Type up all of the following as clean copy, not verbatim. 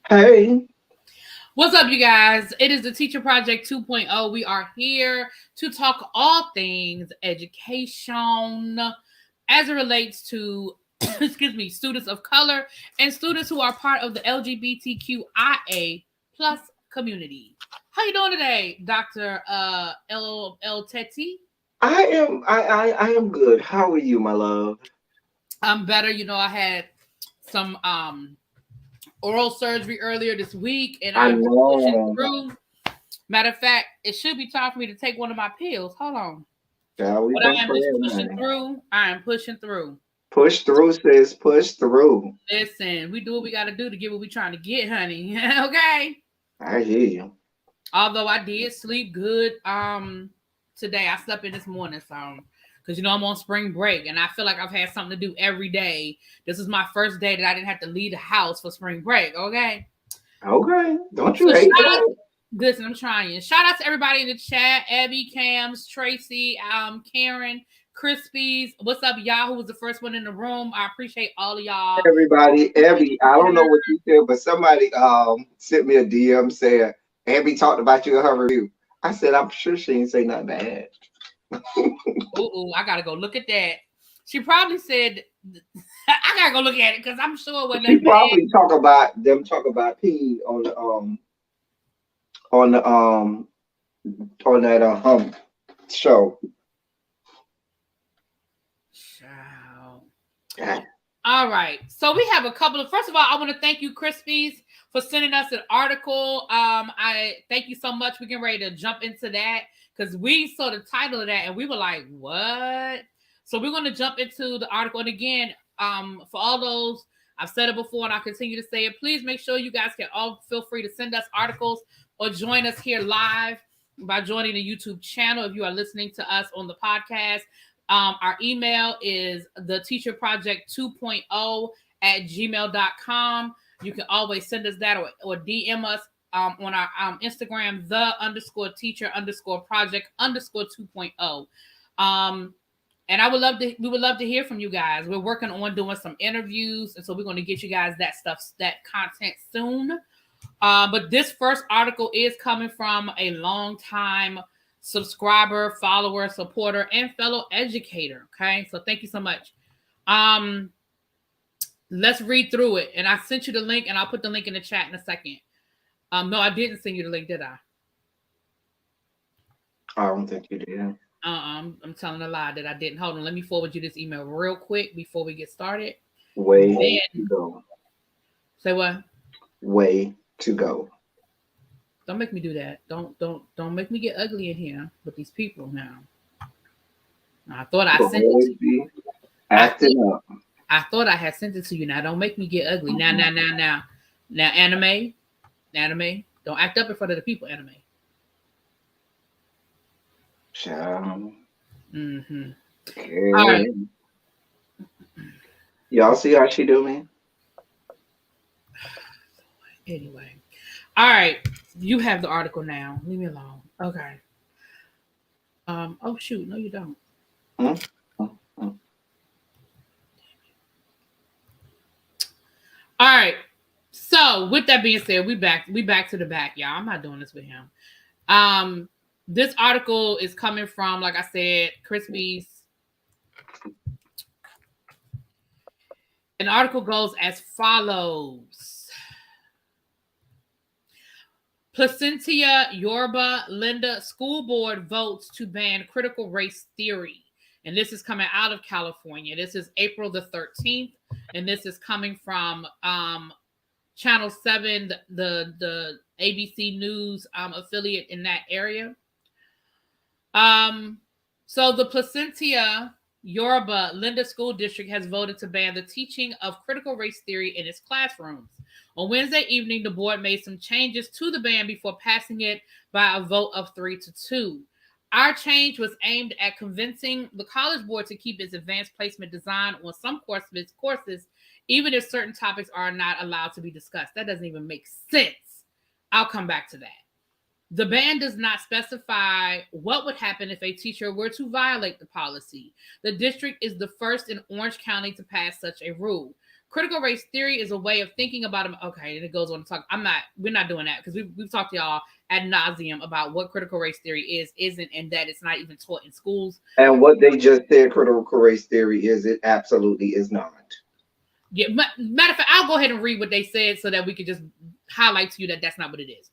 Hey, What's up, you guys? It is the Teacher Project 2.0. We are here to talk all things education as it relates to, excuse me, students of color and students who are part of the LGBTQIA plus community. How you doing today, Dr. L Teti? I am good. How are you, my love? I'm better. I had some oral surgery earlier this week, and I I'm pushing know. through. Matter of fact, it should be time for me to take one of my pills. Hold on. Yeah, we But been I am just praying, pushing honey. through. I am pushing through. Push through, sis. Push through. Listen, we do what we got to do to get what we trying to get, honey. Okay. I hear you. Although I did sleep good today. I slept in this morning, so because I'm on spring break and I feel like I've had something to do every day. This is my first day that I didn't have to leave the house for spring break. Okay. Okay. Don't you So hate shout out. that? Listen, I'm trying. Shout out to everybody in the chat: Abby, Cams, Tracy, Karen, Crispies. What's up, y'all? Who was the first one in the room? I appreciate all of y'all. Everybody, I don't know what you said, but somebody sent me a DM saying Abby talked about you in her review. I said, I'm sure she ain't say nothing bad. Ooh, I gotta go look at that. She probably said, "I gotta go look at it because I'm sure it wasn't She that bad." probably talk about P on the on that show. Ciao. God. All right. So we have a couple of. First of all, I want to thank you, Crispies, for sending us an article. I thank you so much. We're getting ready to jump into that because we saw the title of that and we were like, "What?" So we're going to jump into the article. And again, for all those, I've said it before and I'll continue to say it. Please make sure you guys can all feel free to send us articles or join us here live by joining the YouTube channel if you are listening to us on the podcast. Our email is the teacher project 2.0 at gmail.com. You can always send us that or DM us on our Instagram, the_teacher_project_2.0. And we would love to hear from you guys. We're working on doing some interviews, and so we're going to get you guys that content soon. But this first article is coming from a long time subscriber, follower, supporter, and fellow educator. Okay, so thank you so much. Let's read through it, and I sent you the link, and I'll put the link in the chat in a second. No, I didn't send you the link, did I? I don't think you did. I'm telling a lie that I didn't. Hold on, let me forward you this email real quick before we get started. Way to go. Say what? Way to go. Don't make me do that. Don't make me get ugly in here with these people now. I thought I sent it to you. Acting up. I thought I had sent it to you. Now don't make me get ugly. Now, anime. Don't act up in front of the people, anime. Child. Mm-hmm. Okay. All right. Y'all see how she do me? Anyway. All right. You have the article now. Leave me alone. Okay. Oh shoot, no, you don't. All right. So with that being said, we back to the back, y'all. I'm not doing this with him. This article is coming from, like I said, Crispies. An article goes as follows. Placentia Yoruba Linda School Board votes to ban critical race theory. And this is coming out of California. This is April the 13th. And this is coming from Channel 7, the ABC News affiliate in that area. So the Placentia Yoruba Linda School District has voted to ban the teaching of critical race theory in its classrooms. On Wednesday evening, the board made some changes to the ban before passing it by a vote of 3-2. Our change was aimed at convincing the College Board to keep its advanced placement design on some courses, even if certain topics are not allowed to be discussed. That doesn't even make sense. I'll come back to that. The ban does not specify what would happen if a teacher were to violate the policy. The district is the first in Orange County to pass such a rule. Critical race theory is a way of thinking about them. Okay, and it goes on to talk. We're not doing that because we've talked to y'all ad nauseum about what critical race theory isn't, and that it's not even taught in schools. And what they just said, critical race theory is, it absolutely is not. Yeah, matter of fact, I'll go ahead and read what they said so that we can just highlight to you that that's not what it is.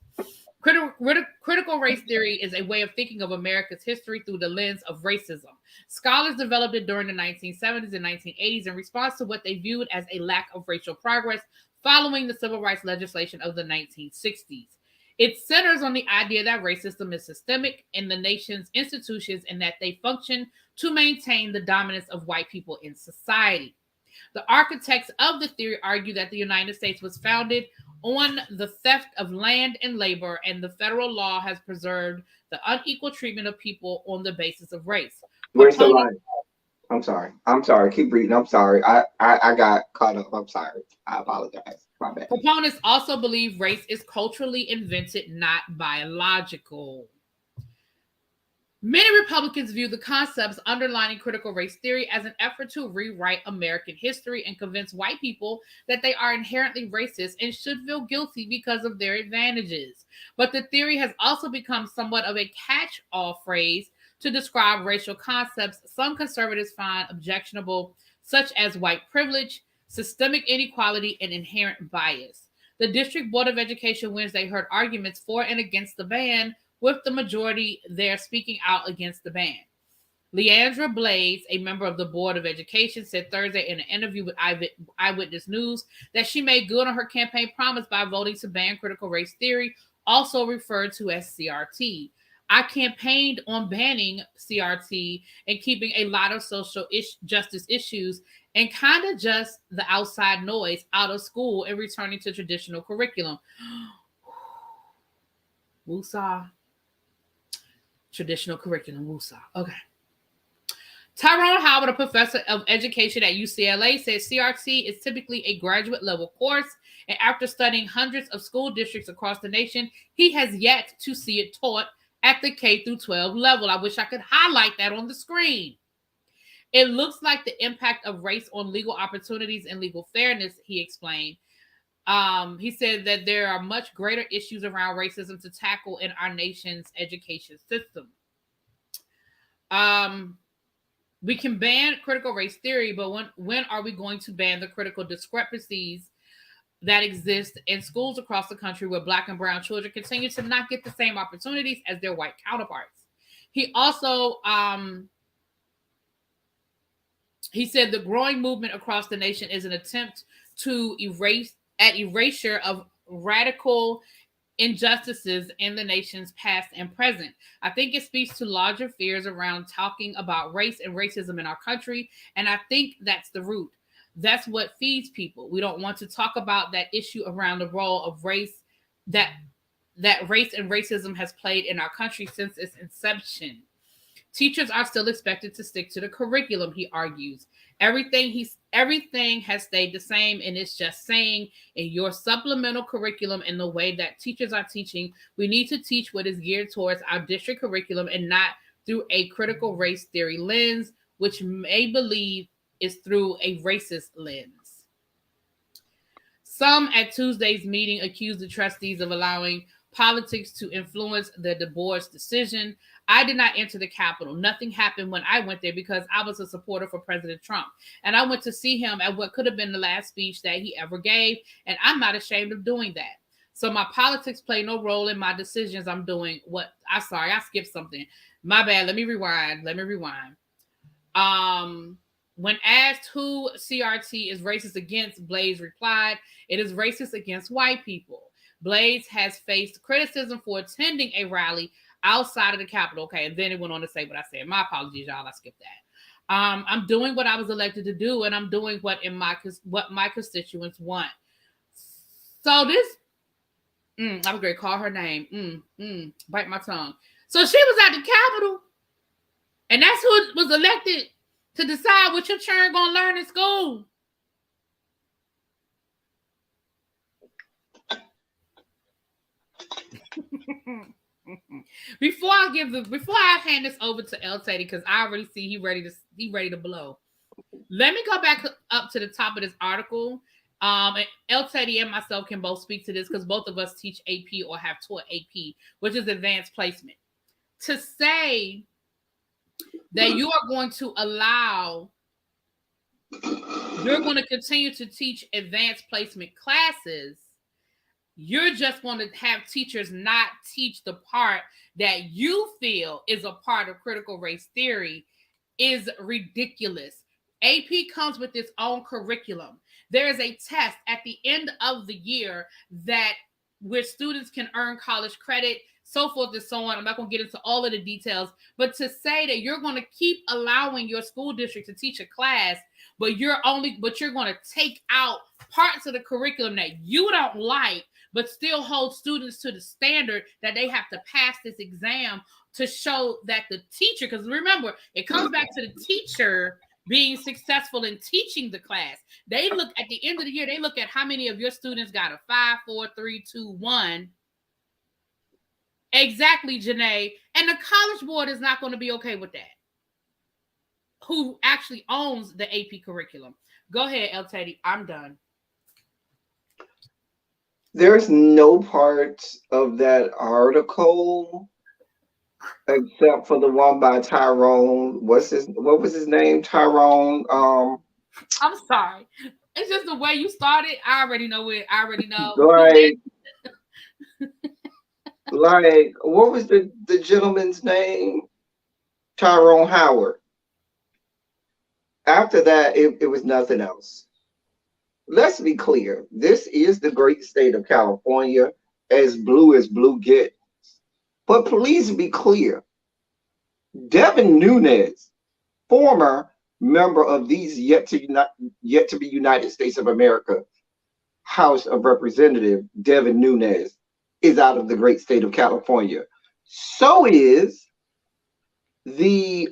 Critical race theory is a way of thinking of America's history through the lens of racism. Scholars developed it during the 1970s and 1980s in response to what they viewed as a lack of racial progress following the civil rights legislation of the 1960s. It centers on the idea that racism is systemic in the nation's institutions and that they function to maintain the dominance of white people in society. The architects of the theory argue that the United States was founded on the theft of land and labor, and the federal law has preserved the unequal treatment of people on the basis of race. Where's the line? I'm sorry. Keep reading. I'm sorry. I got caught up. I'm sorry. I apologize. My bad. Proponents also believe race is culturally invented, not biological. Many Republicans view the concepts underlying critical race theory as an effort to rewrite American history and convince white people that they are inherently racist and should feel guilty because of their advantages. But the theory has also become somewhat of a catch-all phrase to describe racial concepts some conservatives find objectionable, such as white privilege, systemic inequality, and inherent bias. The District Board of Education Wednesday heard arguments for and against the ban, with the majority there speaking out against the ban. Leandra Blades, a member of the Board of Education, said Thursday in an interview with Eyewitness News that she made good on her campaign promise by voting to ban critical race theory, also referred to as CRT. I campaigned on banning CRT and keeping a lot of social justice issues and kind of just the outside noise out of school and returning to traditional curriculum. Woosah. Traditional curriculum, woosah. Okay. Tyrone Howard, a professor of education at UCLA, says CRT is typically a graduate level course, and after studying hundreds of school districts across the nation, he has yet to see it taught at the K through 12 level. I wish I could highlight that on the screen. It looks like the impact of race on legal opportunities and legal fairness, he explained. He said that there are much greater issues around racism to tackle in our nation's education system. We can ban critical race theory, but when are we going to ban the critical discrepancies that exist in schools across the country where Black and brown children continue to not get the same opportunities as their white counterparts? He also he said the growing movement across the nation is an attempt to erasure of radical injustices in the nation's past and present. I think it speaks to larger fears around talking about race and racism in our country, and I think that's the root. That's what feeds people. We don't want to talk about that issue around the role of race that race and racism has played in our country since its inception. Teachers are still expected to stick to the curriculum, he argues. Everything has stayed the same, and it's just saying in your supplemental curriculum and the way that teachers are teaching, we need to teach what is geared towards our district curriculum and not through a critical race theory lens, which may believe is through a racist lens. Some at Tuesday's meeting accused the trustees of allowing politics to influence the board's decision. I did not enter the Capitol. Nothing happened when I went there because I was a supporter for President Trump. And I went to see him at what could have been the last speech that he ever gave. And I'm not ashamed of doing that. So my politics play no role in my decisions. I'm doing what I skipped something. My bad. Let me rewind. When asked who CRT is racist against, Blaze replied, it is racist against white people. Blaze has faced criticism for attending a rally outside of the Capitol. Okay, and then it went on to say what I said. My apologies, y'all. I skipped that. I'm doing what I was elected to do, and I'm doing what my constituents want. So this, I was going to call her name. Bite my tongue. So she was at the Capitol, and that's who was elected to decide what your children going to learn in school. Before I hand this over to El Teddy, because I already see he ready to blow. Let me go back up to the top of this article And El Teddy and myself can both speak to this because both of us teach AP or have taught AP, which is advanced placement. To say that you are going to allow, you're going to continue to teach advanced placement classes, you're just going to have teachers not teach the part that you feel is a part of critical race theory is ridiculous. AP comes with its own curriculum. There is a test at the end of the year that where students can earn college credit, so forth and so on. I'm not going to get into all of the details, but to say that you're going to keep allowing your school district to teach a class, but you're going to take out parts of the curriculum that you don't like, but still hold students to the standard that they have to pass this exam to show that the teacher, because remember, it comes back to the teacher being successful in teaching the class. They look at the end of the year, they look at how many of your students got a 5, 4, 3, 2, 1. Exactly, Janae. And the College Board is not going to be okay with that. Who actually owns the AP curriculum? Go ahead, El Teddy. I'm done. There's no part of that article except for the one by Tyrone. What was his name? Tyrone. I'm sorry. It's just the way you started. I already know it. I already know. Like, like what was the gentleman's name? Tyrone Howard. After that, it was nothing else. Let's be clear. This is the great state of California, as blue gets. But please be clear. Devin Nunes, former member of these yet to be United States of America House of Representative Devin Nunes, is out of the great state of California. So is the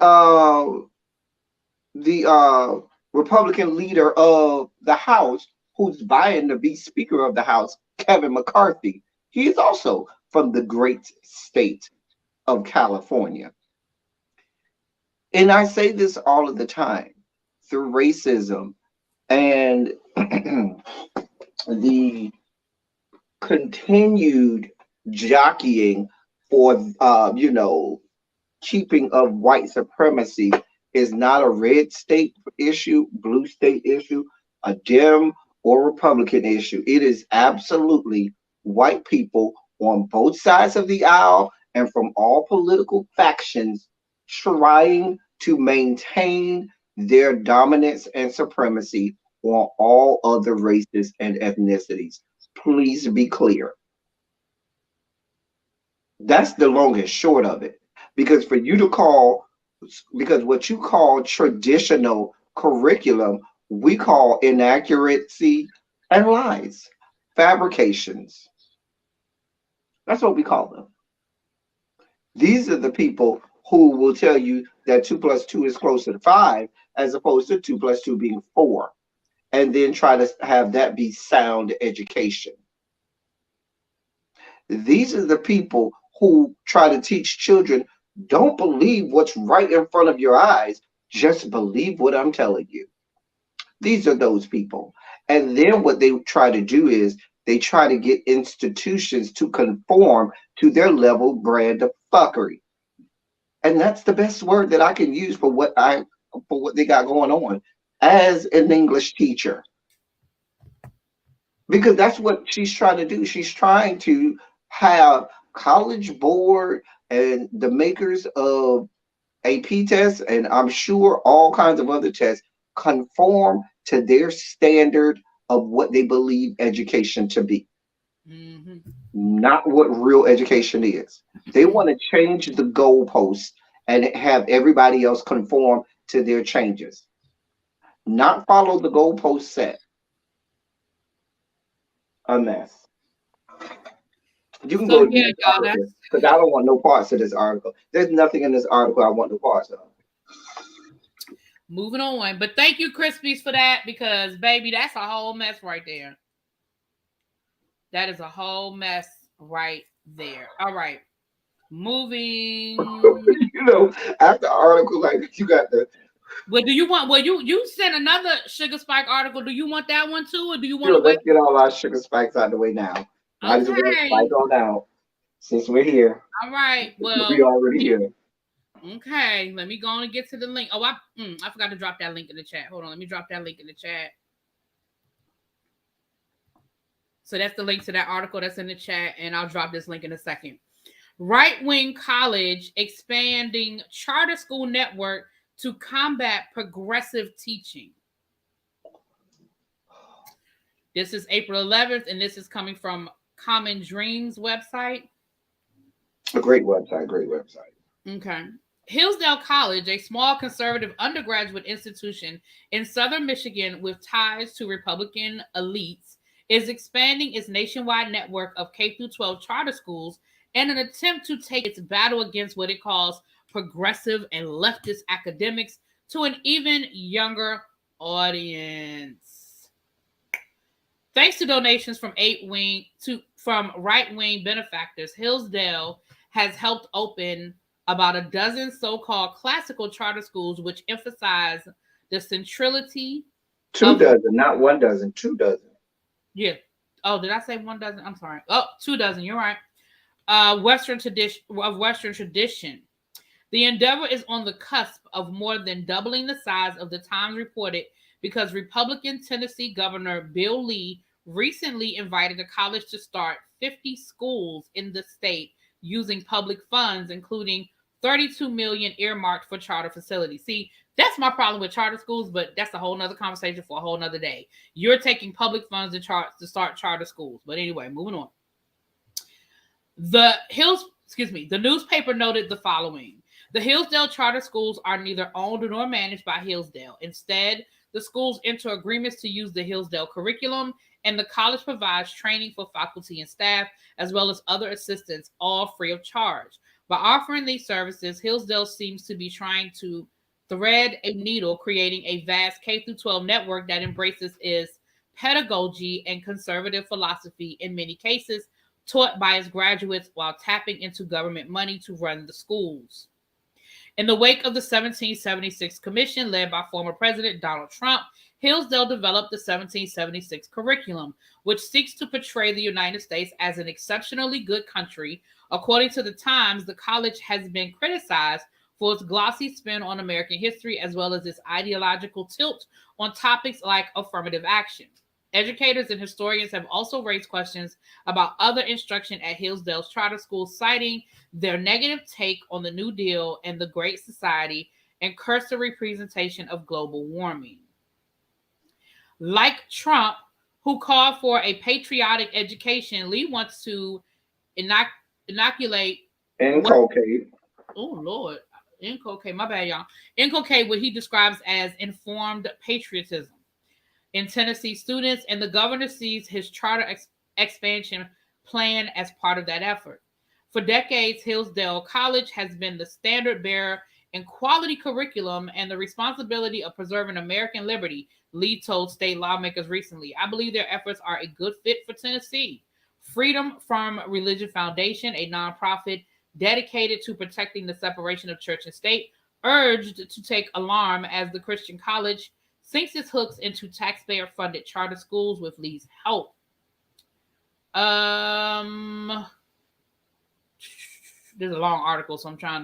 Republican leader of the House, who's vying to be Speaker of the House, Kevin McCarthy. He is also from the great state of California. And I say this all of the time, through racism and the continued jockeying for, keeping of white supremacy is not a red state issue, blue state issue, a Dem or Republican issue. It is absolutely white people on both sides of the aisle and from all political factions trying to maintain their dominance and supremacy on all other races and ethnicities. Please be clear. That's the long and short of it. Because what you call traditional curriculum, we call inaccuracy and lies, fabrications. That's what we call them. These are the people who will tell you that 2 + 2 is closer to 5, as opposed to 2 + 2 being 4, and then try to have that be sound education. These are the people who try to teach children, don't believe what's right in front of your eyes, just believe what I'm telling you. These are those people. And then what they try to do is they try to get institutions to conform to their level brand of fuckery. And that's the best word that I can use for what they got going on as an English teacher. Because that's what she's trying to do. She's trying to have College Board and the makers of AP tests, and I'm sure all kinds of other tests, conform to their standard of what they believe education to be. Mm-hmm. Not what real education is. They want to change the goalposts and have everybody else conform to their changes, not follow the goalpost set. A mess. You can go to the article, because I don't want no parts of this article. There's nothing in this article I want no parts of. Moving on. But thank you, Crispies, for that, because, baby, that's a whole mess right there. That is a whole mess right there. All right. Moving. After article, like, you got the Well, do you want? Well, you sent another Sugar Spike article. Do you want that one too, or do you want Sure, to wait? let's get all our sugar spikes out of the way now. Might as well Okay. spike on out since we're here. All right. We Well, already here. okay. Let me go on and get to the link. Oh, I forgot to drop that link in the chat. Hold on. Let me drop that link in the chat. So that's the link to that article that's in the chat, and I'll drop this link in a second. Right-wing college expanding charter school network to combat progressive teaching. This is April 11th, and this is coming from Common Dreams website. A great website, great website. Okay. Hillsdale College, a small conservative undergraduate institution in southern Michigan with ties to Republican elites, is expanding its nationwide network of K-12 charter schools in an attempt to take its battle against what it calls progressive and leftist academics to an even younger audience. Thanks to donations from right-wing benefactors, Hillsdale has helped open about a dozen so-called classical charter schools, which emphasize the centrality. 2 dozen, not 1 dozen, 2 dozen. Yeah. Oh, did I say 1 dozen? I'm sorry. Oh, 2 dozen. You're right. Western tradition. The endeavor is on the cusp of more than doubling the size of the Times reported because Republican Tennessee Governor Bill Lee recently invited the college to start 50 schools in the state using public funds, including $32 million earmarked for charter facilities. See, that's my problem with charter schools, but that's a whole nother conversation for a whole nother day. You're taking public funds to start charter schools. But anyway, moving on. The newspaper noted the following. The Hillsdale charter schools are neither owned nor managed by Hillsdale. Instead, the schools enter agreements to use the Hillsdale curriculum, and the college provides training for faculty and staff, as well as other assistants, all free of charge. By offering these services, Hillsdale seems to be trying to thread a needle, creating a vast K-12 network that embraces its pedagogy and conservative philosophy, in many cases taught by its graduates, while tapping into government money to run the schools. In the wake of the 1776 Commission led by former President Donald Trump, Hillsdale developed the 1776 curriculum, which seeks to portray the United States as an exceptionally good country. According to the Times, the college has been criticized for its glossy spin on American history, as well as its ideological tilt on topics like affirmative action. Educators and historians have also raised questions about other instruction at Hillsdale's charter schools, citing their negative take on the New Deal and the Great Society and cursory presentation of global warming. Like Trump, who called for a patriotic education, Lee wants to inculcate what he describes as informed patriotism in Tennessee students, and the governor sees his charter expansion plan as part of that effort. For decades, Hillsdale College has been the standard bearer in quality curriculum and the responsibility of preserving American liberty, Lee told state lawmakers recently. I believe their efforts are a good fit for Tennessee. Freedom from Religion Foundation, a nonprofit dedicated to protecting the separation of church and state, urged to take alarm as the Christian college sinks its hooks into taxpayer-funded charter schools with Lee's help. There's a long article, so I'm going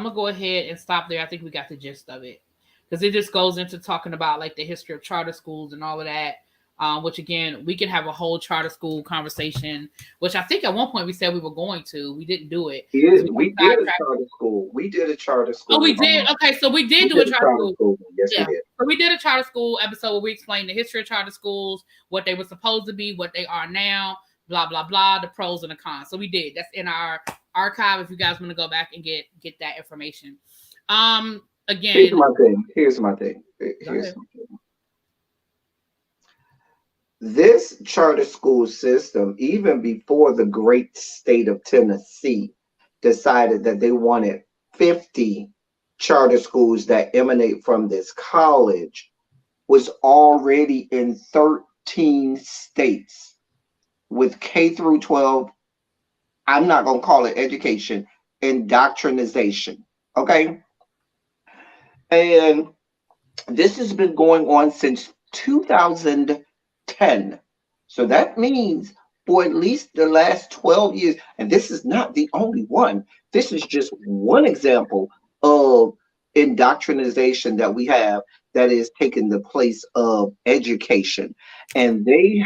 to go ahead and stop there. I think we got the gist of it, because it just goes into talking about like the history of charter schools and all of that. Which again, we can have a whole charter school conversation, which I think at one point we said we were going to. We didn't do it. We did a charter school. We did a charter school. Oh, we did? Okay, so we did do a charter school. Yes, yeah. We did. So we did a charter school episode where we explained the history of charter schools, what they were supposed to be, what they are now, blah, blah, blah, the pros and the cons. So we did. That's in our archive if you guys want to go back and get that information. Again. Here's my thing. This charter school system, even before the great state of Tennessee decided that they wanted 50 charter schools that emanate from this college, was already in 13 states with K through 12. I'm not going to call it education, indoctrination. Okay? And this has been going on since 2010. So that means for at least the last 12 years, and this is not the only one, this is just one example of indoctrination that we have that is taking the place of education. And they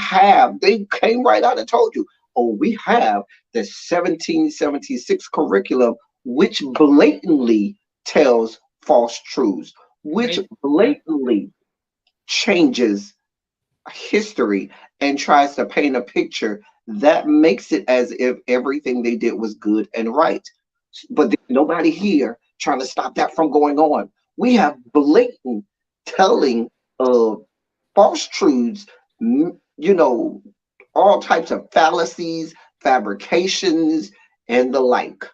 came right out and told you, oh, we have the 1776 curriculum, which blatantly tells false truths, which Yeah. blatantly changes history and tries to paint a picture that makes it as if everything they did was good and right. But there's nobody here trying to stop that from going on. We have blatant telling of false truths, you know, all types of fallacies, fabrications, and the like.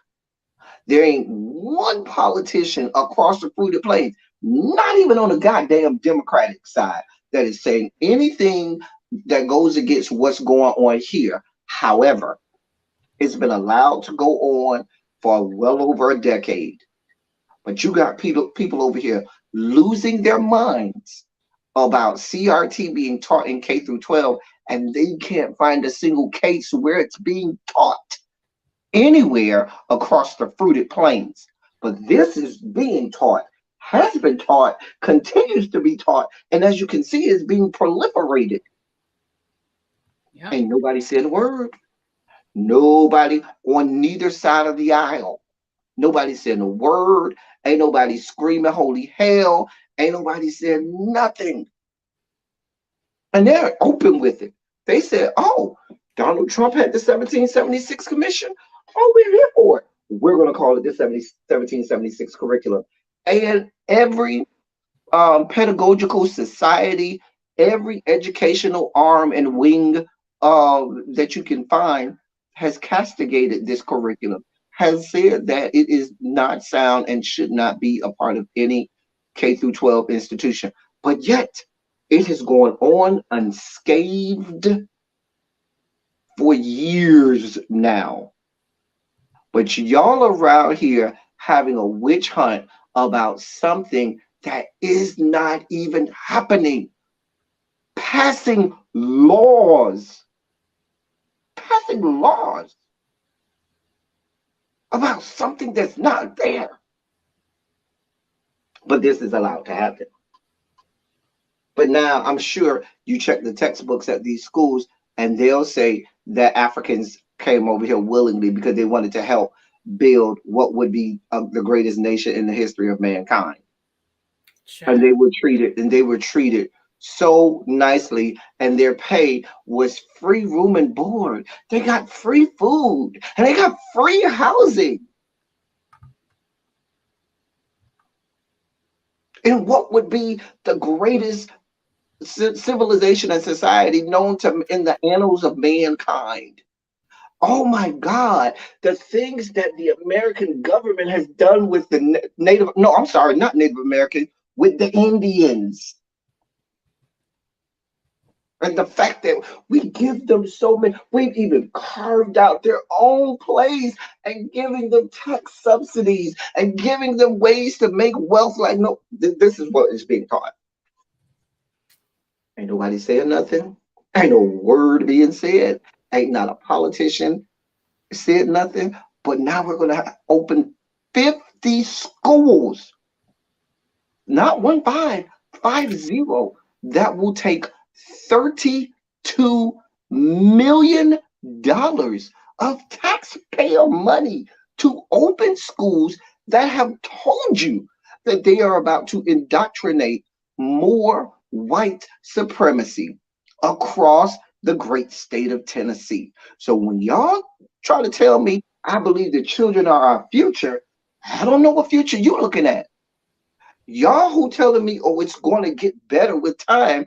There ain't one politician across the fruited plains, not even on the goddamn Democratic side, that is saying anything that goes against what's going on here. However, it's been allowed to go on for well over a decade. But you got people over here losing their minds about CRT being taught in K through 12, and they can't find a single case where it's being taught anywhere across the fruited plains. But this is being taught, has been taught, continues to be taught, and as you can see, is being proliferated. Yep. Ain't nobody said a word. Nobody on neither side of the aisle. Nobody said a word. Ain't nobody screaming holy hell. Ain't nobody said nothing. And they're open with it. They said, oh, Donald Trump had the 1776 commission. Oh, we're here for it. We're going to call it the 1776 curriculum. And every pedagogical society, every educational arm and wing that you can find has castigated this curriculum, has said that it is not sound and should not be a part of any K through 12 institution. But yet, it has gone on unscathed for years now. But y'all around here having a witch hunt about something that is not even happening. Passing passing laws about something that's not there. But this is allowed to happen. But now I'm sure you check the textbooks at these schools and they'll say that Africans came over here willingly because they wanted to help build what would be the greatest nation in the history of mankind. And Child. they were treated so nicely, and their pay was free room and board. They got free food and they got free housing in what would be the greatest civilization and society known to in the annals of mankind. Oh my God, the things that the American government has done with the Native, no, I'm sorry, not Native American, with the Indians. And the fact that we give them so many, we've even carved out their own place and giving them tax subsidies and giving them ways to make wealth. Like, no, this is what is being taught. Ain't nobody saying nothing. Ain't no word being said. Ain't not a politician said nothing. But now we're going to open 50 schools, not 1 5, 50, that will take $32 million of taxpayer money to open schools that have told you that they are about to indoctrinate more white supremacy across the great state of Tennessee. So when y'all try to tell me I believe the children are our future, I don't know what future you're looking at. Y'all who telling me, oh, it's going to get better with time,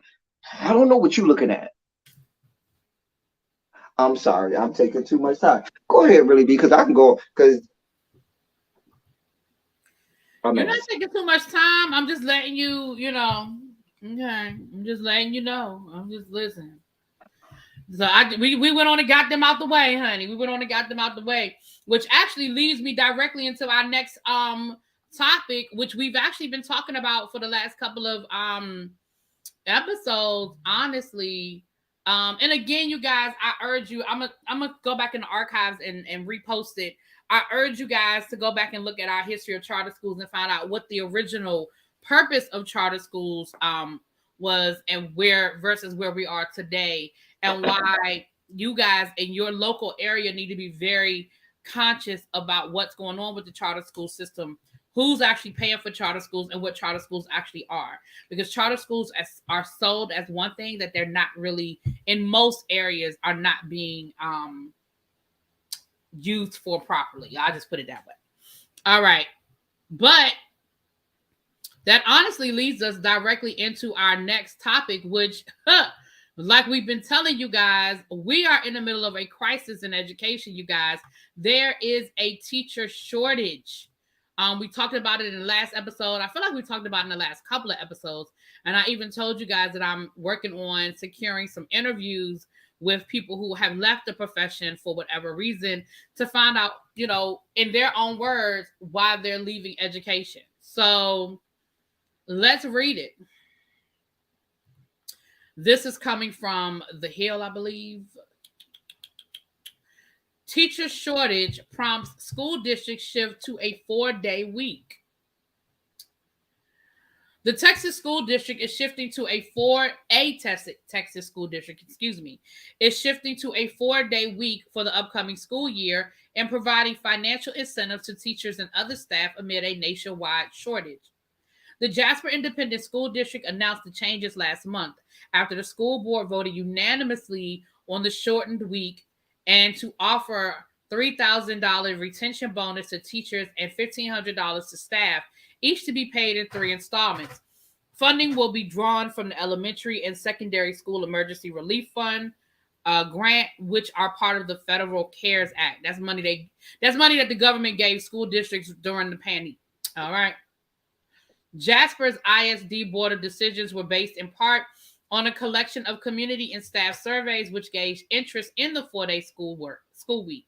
I don't know what you're looking at. I'm sorry, I'm taking too much time. Go ahead, really, because I can go because I'm You're not asked. taking too much time. I'm just letting you, Okay. I'm just letting you know. I'm just listening. So we went on and got them out the way, honey. We went on and got them out the way, which actually leads me directly into our next topic, which we've actually been talking about for the last couple of episodes, honestly. And again, you guys, I urge you, I'm gonna go back in the archives and repost it. I urge you guys to go back and look at our history of charter schools and find out what the original purpose of charter schools was, and where versus where we are today, and why you guys in your local area need to be very conscious about what's going on with the charter school system, who's actually paying for charter schools, and what charter schools actually are. Because charter schools are sold as one thing that they're not really, in most areas, are not being used for properly. I'll just put it that way. All right. But that honestly leads us directly into our next topic, which, like we've been telling you guys, we are in the middle of a crisis in education, you guys. There is a teacher shortage. We talked about it in the last episode. I feel like we talked about it in the last couple of episodes. And I even told you guys that I'm working on securing some interviews with people who have left the profession for whatever reason to find out, in their own words, why they're leaving education. So let's read it. This is coming from The Hill, I believe. Teacher shortage prompts school district shift to a 4-day week. The Texas school district is shifting to Texas school district, is shifting to a 4-day week for the upcoming school year and providing financial incentives to teachers and other staff amid a nationwide shortage. The Jasper Independent School District announced the changes last month after the school board voted unanimously on the shortened week and to offer $3,000 retention bonus to teachers and $1,500 to staff, each to be paid in 3 installments. Funding will be drawn from the Elementary and Secondary School Emergency Relief Fund grant, which are part of the Federal CARES Act. That's money that the government gave school districts during the pandemic. All right. Jasper's ISD board of decisions were based in part on a collection of community and staff surveys, which gauged interest in the 4-day school week.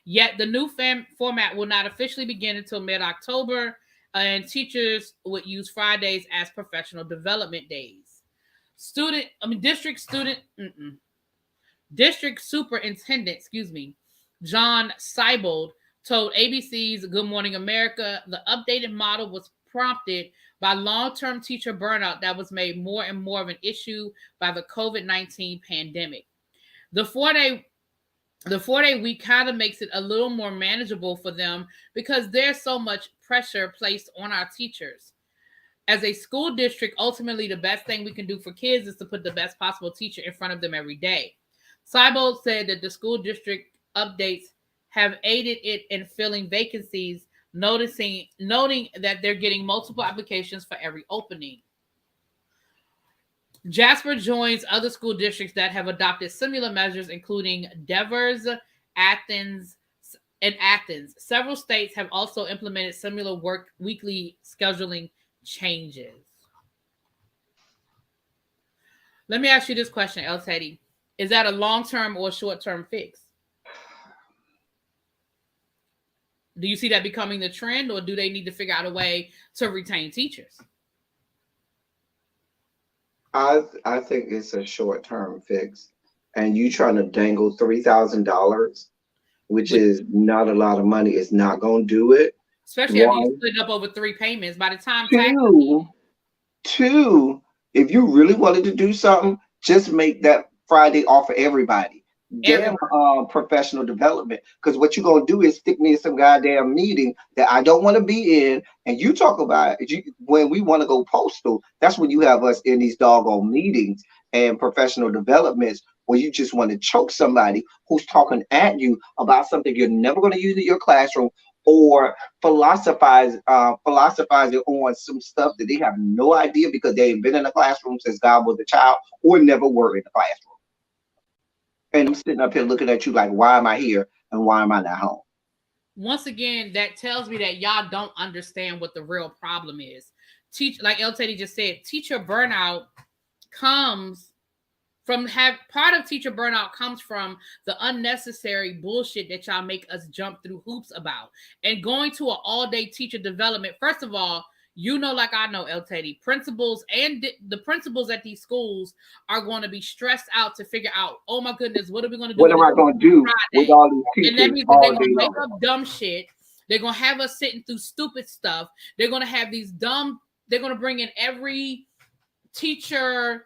Yet the new format will not officially begin until mid-October, and teachers would use Fridays as professional development days. District Superintendent, John Seibold told ABC's Good Morning America the updated model was prompted by long-term teacher burnout that was made more and more of an issue by the COVID-19 pandemic. The 4-day week kind of makes it a little more manageable for them because there's so much pressure placed on our teachers. As a school district, ultimately the best thing we can do for kids is to put the best possible teacher in front of them every day. Seibold said that the school district updates have aided it in filling vacancies, noting that they're getting multiple applications for every opening. Jasper joins other school districts that have adopted similar measures, including Devers, Athens. Several states have also implemented similar weekly scheduling changes. Let me ask you this question, El Teddy. Is that a long-term or short-term fix? Do you see that becoming the trend, or do they need to figure out a way to retain teachers? I think it's a short-term fix, and you trying to dangle $3,000, which is not a lot of money, is not going to do it. Especially if you split it up over 3 payments. By the time two, if you really wanted to do something, just make that Friday off for everybody. Damn professional development, because what you're gonna do is stick me in some goddamn meeting that I don't want to be in, and you talk about it. When we want to go postal, that's when you have us in these doggone meetings and professional developments where you just want to choke somebody who's talking at you about something you're never going to use in your classroom, or philosophizing on some stuff that they have no idea because they ain't been in a classroom since God was a child or never were in the classroom. And I'm sitting up here looking at you like, why am I here and why am I not home? Once again, that tells me that y'all don't understand what the real problem is. Like El Teddy just said, teacher burnout comes part of teacher burnout comes from the unnecessary bullshit that y'all make us jump through hoops about. And going to an all-day teacher development, first of all, like I know, LTD principals and the principals at these schools are going to be stressed out to figure out, oh my goodness, what are we going to do? What am I going to do with all these teachers? And that means that they're going to make up dumb shit. They're going to have us sitting through stupid stuff. They're going to have they're going to bring in every teacher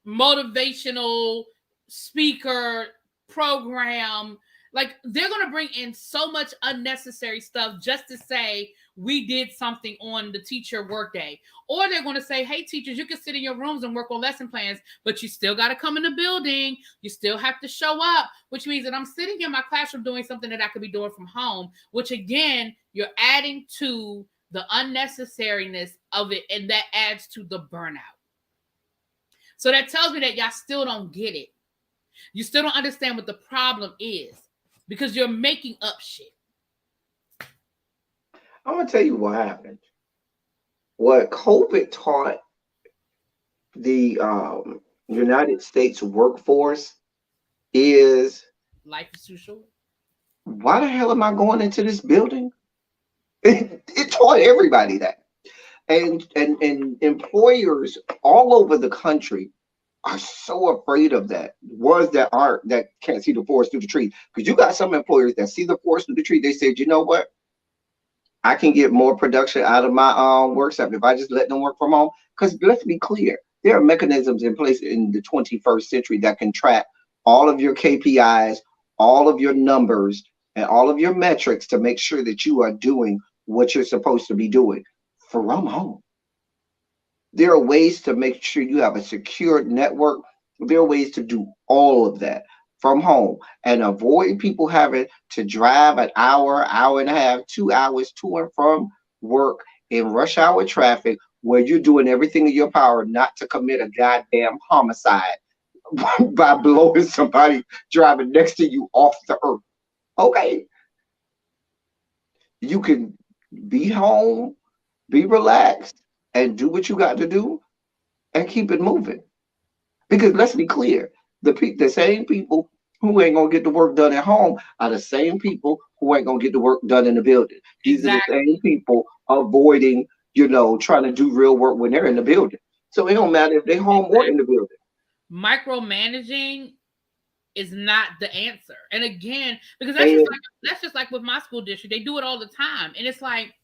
motivational speaker program. Like, they're going to bring in so much unnecessary stuff just to say we did something on the teacher workday. Or they're going to say, hey, teachers, you can sit in your rooms and work on lesson plans, but you still got to come in the building. You still have to show up, which means that I'm sitting in my classroom doing something that I could be doing from home, which again, you're adding to the unnecessariness of it, and that adds to the burnout. So that tells me that y'all still don't get it. You still don't understand what the problem is because you're making up shit. I'm going to tell you what happened. What COVID taught the United States workforce is life is too short. Why the hell am I going into this building? It taught everybody that. And employers all over the country are so afraid of that. Ones that can't see the forest through the trees. Because you got some employers that see the forest through the tree. They said, you know what? I can get more production out of my work staff if I just let them work from home. Because let's be clear, there are mechanisms in place in the 21st century that can track all of your KPIs, all of your numbers, and all of your metrics to make sure that you are doing what you're supposed to be doing from home. There are ways to make sure you have a secure network. There are ways to do all of that from home and avoid people having to drive an hour, hour and a half, 2 hours to and from work in rush hour traffic where you're doing everything in your power not to commit a goddamn homicide by blowing somebody driving next to you off the earth. Okay. You can be home, be relaxed, and do what you got to do and keep it moving. Because let's be clear, the same people who ain't gonna get the work done at home are the same people who ain't gonna get the work done in the building. These exactly. Are the same people avoiding, trying to do real work when they're in the building. So it don't matter if they're home or in the building. Micromanaging is not the answer. And again, because that's just like with my school district, they do it all the time. And it's like,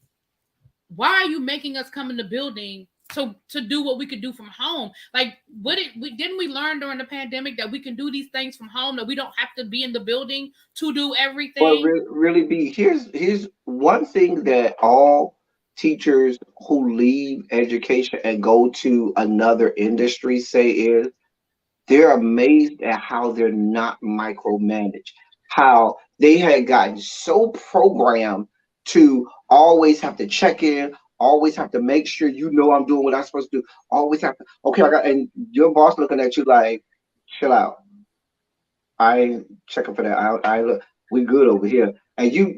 why are you making us come in the building to do what we could do from home? Like, didn't we learn during the pandemic that we can do these things from home, that we don't have to be in the building to do everything? Well, really here's one thing that all teachers who leave education and go to another industry say is they're amazed at how they're not micromanaged, how they had gotten so programmed to always have to check in, always have to make sure I'm doing what I'm supposed to do. Always have to, okay, and your boss looking at you like, chill out. I ain't checking for that. I look, we good over here. And your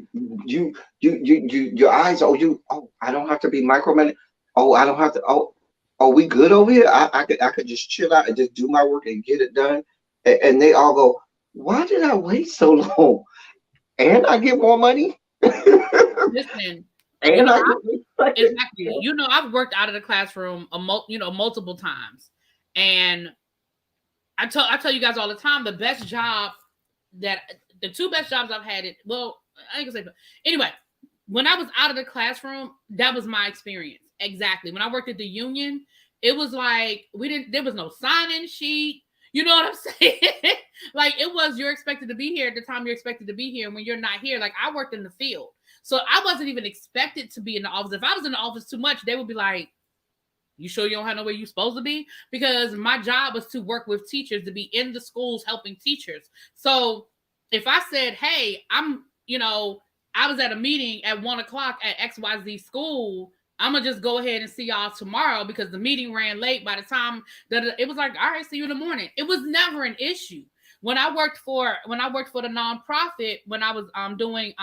eyes, I don't have to be micromanaged. I don't have to, we good over here? I could just chill out and just do my work and get it done. And they all go, why did I wait so long? And I get more money? Listen, and exactly. I've worked out of the classroom multiple times, and I tell you guys all the time, the two best jobs I've had I ain't gonna say, but anyway, when I was out of the classroom, that was my experience. Exactly. When I worked at the union, it was like there was no sign-in sheet. You know what I'm saying? Like, it was, you're expected to be here at the time you're expected to be here. And when you're not here, like, I worked in the field. So I wasn't even expected to be in the office. If I was in the office too much, they would be like, you sure you don't have nowhere you're supposed to be? Because my job was to work with teachers, to be in the schools helping teachers. So if I said, hey, I was at a meeting at 1:00 at XYZ school, I'm going to just go ahead and see y'all tomorrow because the meeting ran late. By the time that it was like, all right, see you in the morning. It was never an issue. When I worked for the nonprofit, when I was doing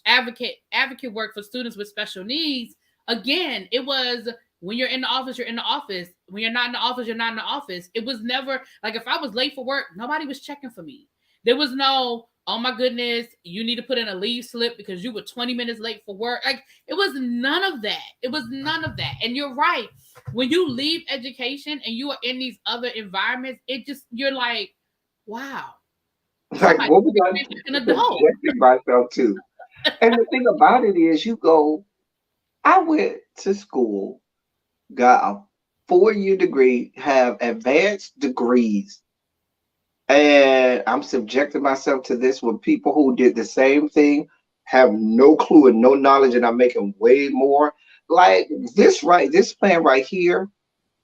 advocate work for students with special needs, again, it was, When you're in the office, you're in the office. When you're not in the office, you're not in the office. It was never like if I was late for work, nobody was checking for me. There was no, oh my goodness, you need to put in a leave slip because you were 20 minutes late for work. Like it was none of that. It was none of that. And you're right. When you leave education and you are in these other environments, it just, you're like, wow, Like, somebody what was I an adult. subjecting myself to? And the thing about it is, you go, I went to school, got a 4-year degree, have advanced degrees, and I'm subjecting myself to this with people who did the same thing, have no clue and no knowledge, and I'm making way more. Like this plan right here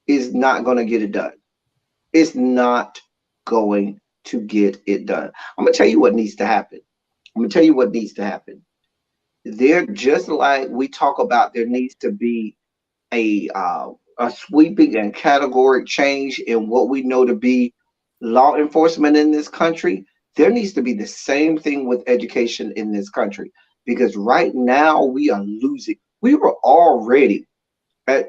is not going to get it done. It's not going to get it done. I'm gonna tell you what needs to happen. I'm gonna tell you what needs to happen. They're just like we talk about. There needs to be a sweeping and categoric change in what we know to be law enforcement in this country. There needs to be the same thing with education in this country because right now we are losing. We were already at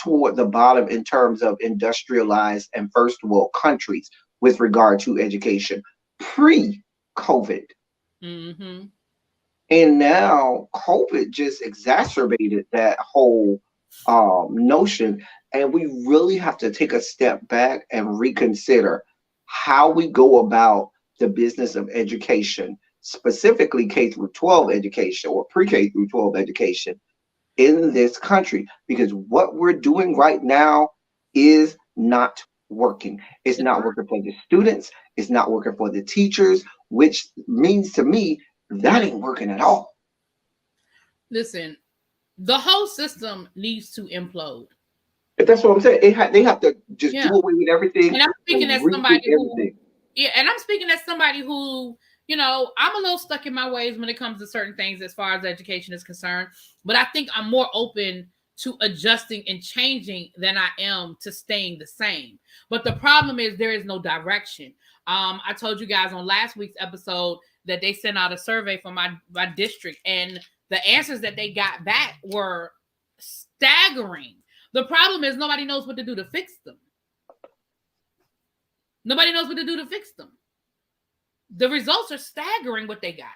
toward the bottom in terms of industrialized and first world countries with regard to education pre-COVID. Mm-hmm. And now COVID just exacerbated that whole notion. And we really have to take a step back and reconsider how we go about the business of education, specifically K through 12 education or pre-K through 12 education in this country. Because what we're doing right now is not working. It's not working for the students. It's not working for the teachers, which means to me that ain't working at all. Listen, the whole system needs to implode. But that's what I'm saying. They have to just Yeah. do away with everything And I'm speaking and as rethink somebody who, everything. yeah, and I'm speaking as somebody who, you know, I'm a little stuck in my ways when it comes to certain things as far as education is concerned. But I think I'm more open to adjusting and changing than I am to staying the same. But the problem is there is no direction. I told you guys on last week's episode that they sent out a survey for my district, and the answers that they got back were staggering. The problem is nobody knows what to do to fix them. Nobody knows what to do to fix them. The results are staggering what they got.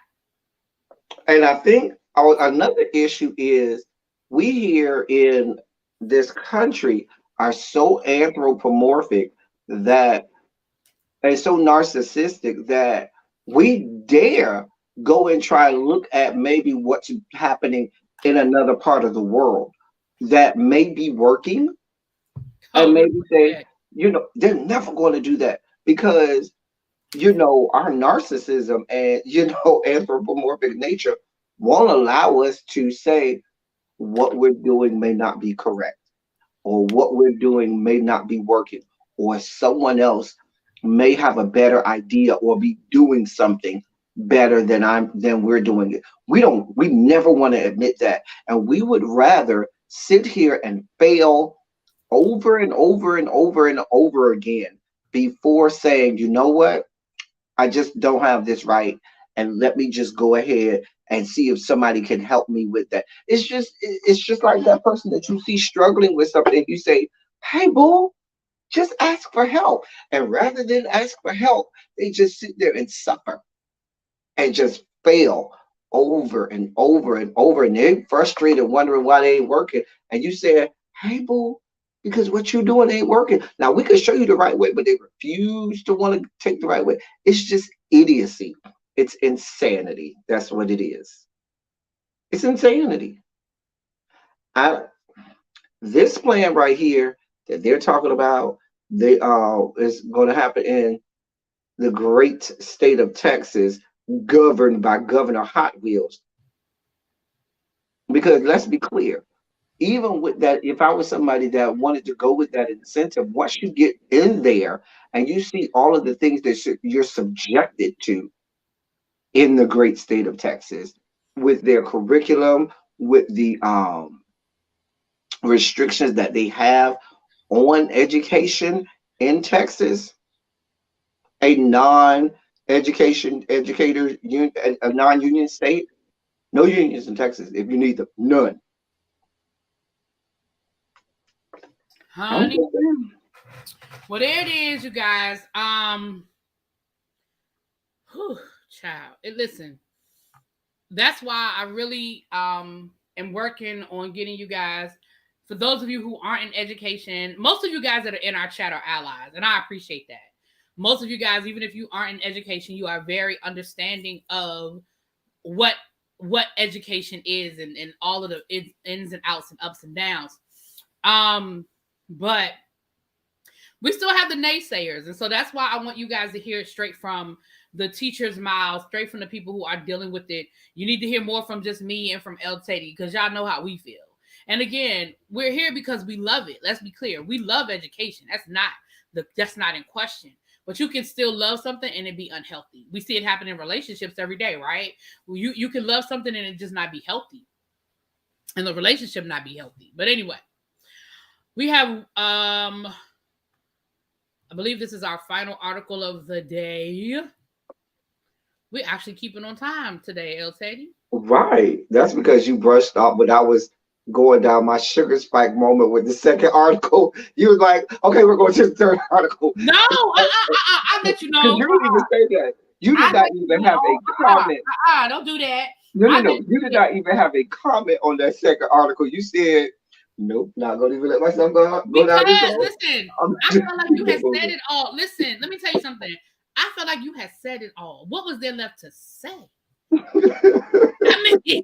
And I think another issue is we here in this country are so anthropomorphic that and so narcissistic that we dare go and try to look at maybe what's happening in another part of the world that may be working and maybe say, they're never going to do that because, our narcissism and, anthropomorphic nature won't allow us to say what we're doing may not be correct or what we're doing may not be working or someone else may have a better idea or be doing something better than we're doing it. We never want to admit that. And we would rather sit here and fail over and over and over and over again before saying, you know what? I just don't have this right. And let me just go ahead and see if somebody can help me with that. It's just like that person that you see struggling with something. You say, hey, boo, just ask for help. And rather than ask for help, they just sit there and suffer and just fail over and over and over. And they're frustrated, wondering why they ain't working. And you say, hey, boo, because what you're doing ain't working. Now, we could show you the right way, but they refuse to want to take the right way. It's just idiocy. It's insanity. That's what it is. It's insanity. I, this plan right here that they're talking about, they is going to happen in the great state of Texas, governed by Governor Hot Wheels. Because let's be clear, even with that, if I was somebody that wanted to go with that incentive, once you get in there and you see all of the things that you're subjected to in the great state of Texas, with their curriculum, with the restrictions that they have on education in Texas, a non-education educator, a non-union state, no unions in Texas if you need them, none. honey. Well, there it is, you guys. Child. Listen, that's why I really am working on getting you guys. For those of you who aren't in education, most of you guys that are in our chat are allies, and I appreciate that. Most of you guys, even if you aren't in education, you are very understanding of what education is and all of the ins and outs and ups and downs. But we still have the naysayers, and so that's why I want you guys to hear it straight from the teacher's mouth, straight from the people who are dealing with it. You need to hear more from just me and from El Teddy, because y'all know how we feel. And again, we're here because we love it. Let's be clear. We love education. That's not in question. But you can still love something and it be unhealthy. We see it happen in relationships every day, right? You can love something and it just not be healthy. And the relationship not be healthy. But anyway, we have I believe this is our final article of the day. We're actually keeping on time today, El Teddy. Right. That's because you brushed off when I was going down my sugar spike moment with the second article. You was like, okay, we're going to the third article. No, I let you know. You didn't even say that. You did not even have a comment. Don't do that. No. You did not even have a comment on that second article. You said, nope, not going to even let myself go down this road. Listen, I felt like you had said it all. Listen, let me tell you something. I felt like you had said it all. What was there left to say? I mean,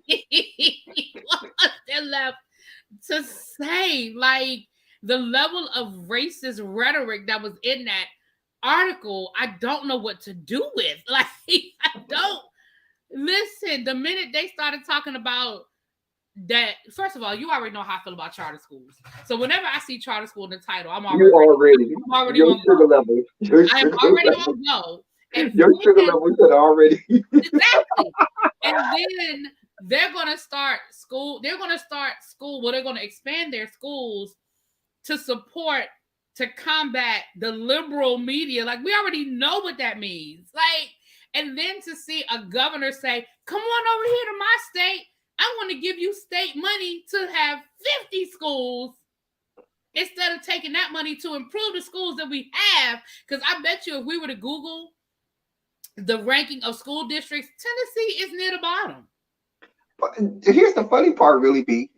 what was there left to say? Like, the level of racist rhetoric that was in that article, I don't know what to do with. Like, I don't. Listen, the minute they started talking about that, first of all, you already know how I feel about charter schools. So whenever I see charter school in the title, I'm already your sugar level. I am already on go. And your sugar level should already. Exactly. And then they're gonna start school. They're gonna start school. Well, they're gonna expand their schools to combat the liberal media. Like, we already know what that means. Like, and then to see a governor say, "Come on over here to my state. I want to give you state money to have 50 schools instead of taking that money to improve the schools that we have." Because I bet you if we were to Google the ranking of school districts, Tennessee is near the bottom. But here's the funny part, really, B.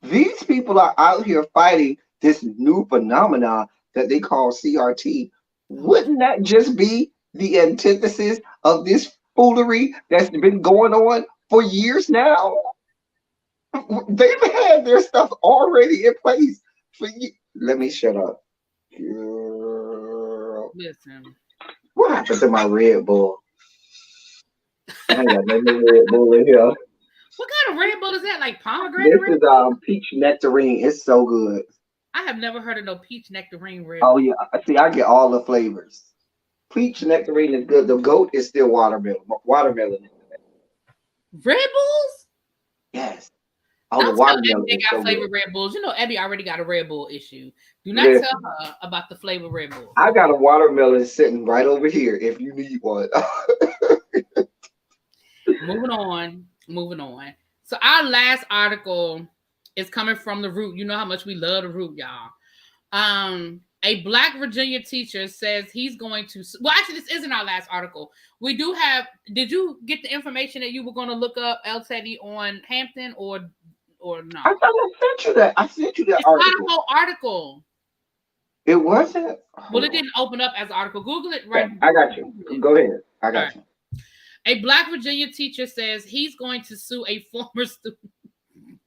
These people are out here fighting this new phenomenon that they call CRT. Wouldn't that just be the antithesis of this foolery that's been going on for years now? They've had their stuff already in place for years. Let me shut up. Girl. Listen. What happened to my Red Bull? I ain't got no Red Bull in here. What kind of Red Bull is that? Like pomegranate? This is peach nectarine. It's so good. I have never heard of no peach nectarine Red Bull. Oh yeah, see, I get all the flavors. Peach nectarine is good. The goat is still watermelon. Watermelon. Red Bulls? Yes. Oh, the watermelon. They got so flavored Red Bulls. You know, Abby already got a Red Bull issue. Do not tell her about the flavor Red Bull. I got a watermelon sitting right over here if you need one. Moving on. So our last article is coming from The Root. You know how much we love The Root, y'all. A Black Virginia teacher says he's going to... Well, actually, this isn't our last article. We do have... Did you get the information that you were going to look up, El Teddy, on Hampton or no? I thought I sent you that. It's article. Not a whole article. It wasn't? Well, it didn't open up as an article. Google it right now. I got you. Go ahead. I got you. A Black Virginia teacher says he's going to sue a former student.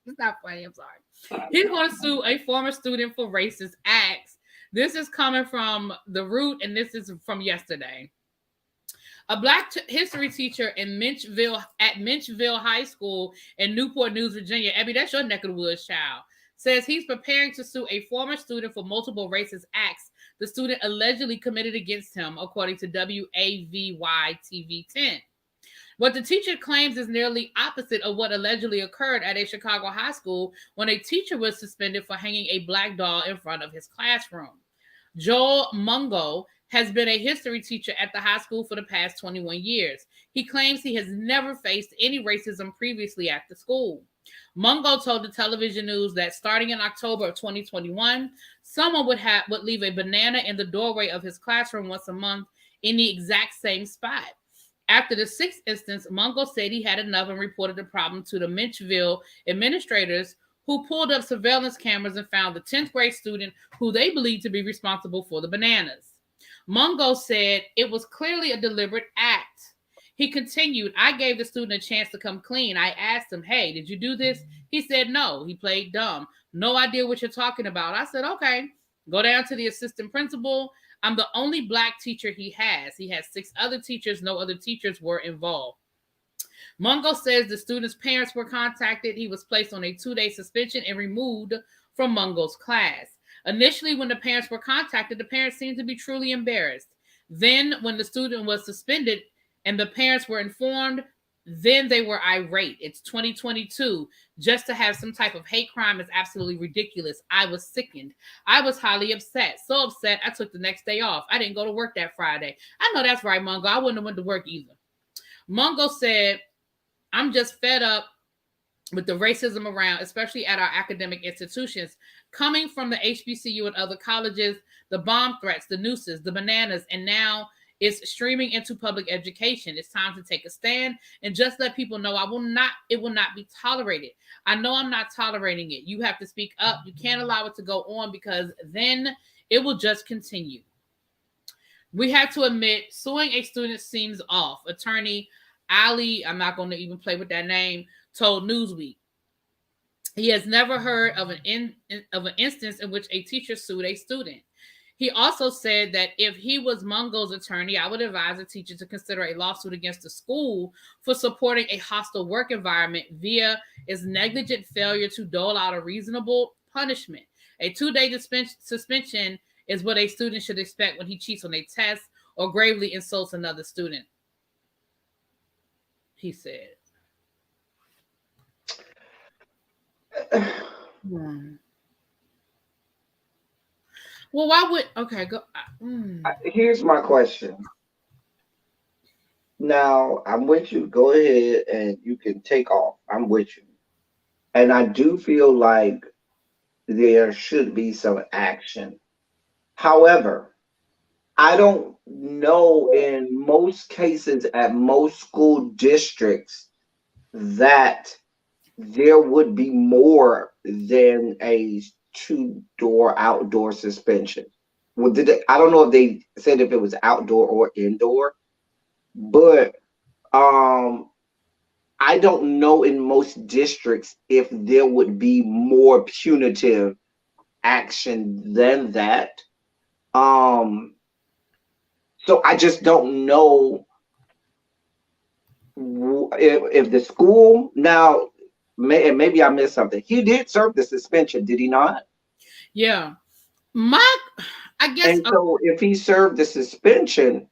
It's not funny. I'm sorry. He's going to sue a former student for racist acts. This is coming from The Root, and this is from yesterday. A Black history teacher in Minchville High School in Newport News, Virginia. Abby, that's your neck of the woods, child. Says he's preparing to sue a former student for multiple racist acts the student allegedly committed against him, according to WAVY TV 10. What the teacher claims is nearly opposite of what allegedly occurred at a Chicago high school when a teacher was suspended for hanging a black doll in front of his classroom. Joel Mungo has been a history teacher at the high school for the past 21 years. He claims he has never faced any racism previously at the school. Mungo told the television news that starting in October of 2021, someone would leave a banana in the doorway of his classroom once a month in the exact same spot. After the sixth instance, Mungo said he had enough and reported the problem to the Menchville administrators, who pulled up surveillance cameras and found the 10th grade student who they believed to be responsible for the bananas. Mungo said it was clearly a deliberate act. He continued, I gave the student a chance to come clean. I asked him, hey, did you do this? He said no. He played dumb. No idea what you're talking about. I said, okay. Go down to the assistant principal. I'm the only black teacher he has. He has 6 other teachers. No other teachers were involved. Mungo says the student's parents were contacted. He was placed on a 2-day suspension and removed from Mungo's class. Initially, when the parents were contacted, the parents seemed to be truly embarrassed. Then, when the student was suspended and the parents were informed, then they were irate. It's 2022. Just to have some type of hate crime is absolutely ridiculous. I was sickened. I was highly upset. So upset, I took the next day off. I didn't go to work that Friday. I know that's right, Mungo. I wouldn't have went to work either. Mungo said, I'm just fed up with the racism around, especially at our academic institutions, coming from the HBCU and other colleges, the bomb threats, the nooses, the bananas, and now it's streaming into public education. It's time to take a stand and just let people know it will not be tolerated. I know I'm not tolerating it. You have to speak up. You can't allow it to go on because then it will just continue. We have to admit, suing a student seems off. Attorney Ali, I'm not going to even play with that name, told Newsweek. He has never heard of an instance in which a teacher sued a student. He also said that if he was Mungo's attorney, I would advise a teacher to consider a lawsuit against the school for supporting a hostile work environment via its negligent failure to dole out a reasonable punishment. A 2-day suspension is what a student should expect when he cheats on a test or gravely insults another student, he said. Well, why would... Okay, go. Here's my question. Now, I'm with you. Go ahead and you can take off. I'm with you. And I do feel like there should be some action. However, I don't know in most cases at most school districts that there would be more than a 2-door outdoor suspension. Well, I don't know if they said if it was outdoor or indoor, but I don't know in most districts if there would be more punitive action than that. So I just don't know if the school now, maybe I missed something. He did serve the suspension, did he not? Yeah. I guess. And so if he served the suspension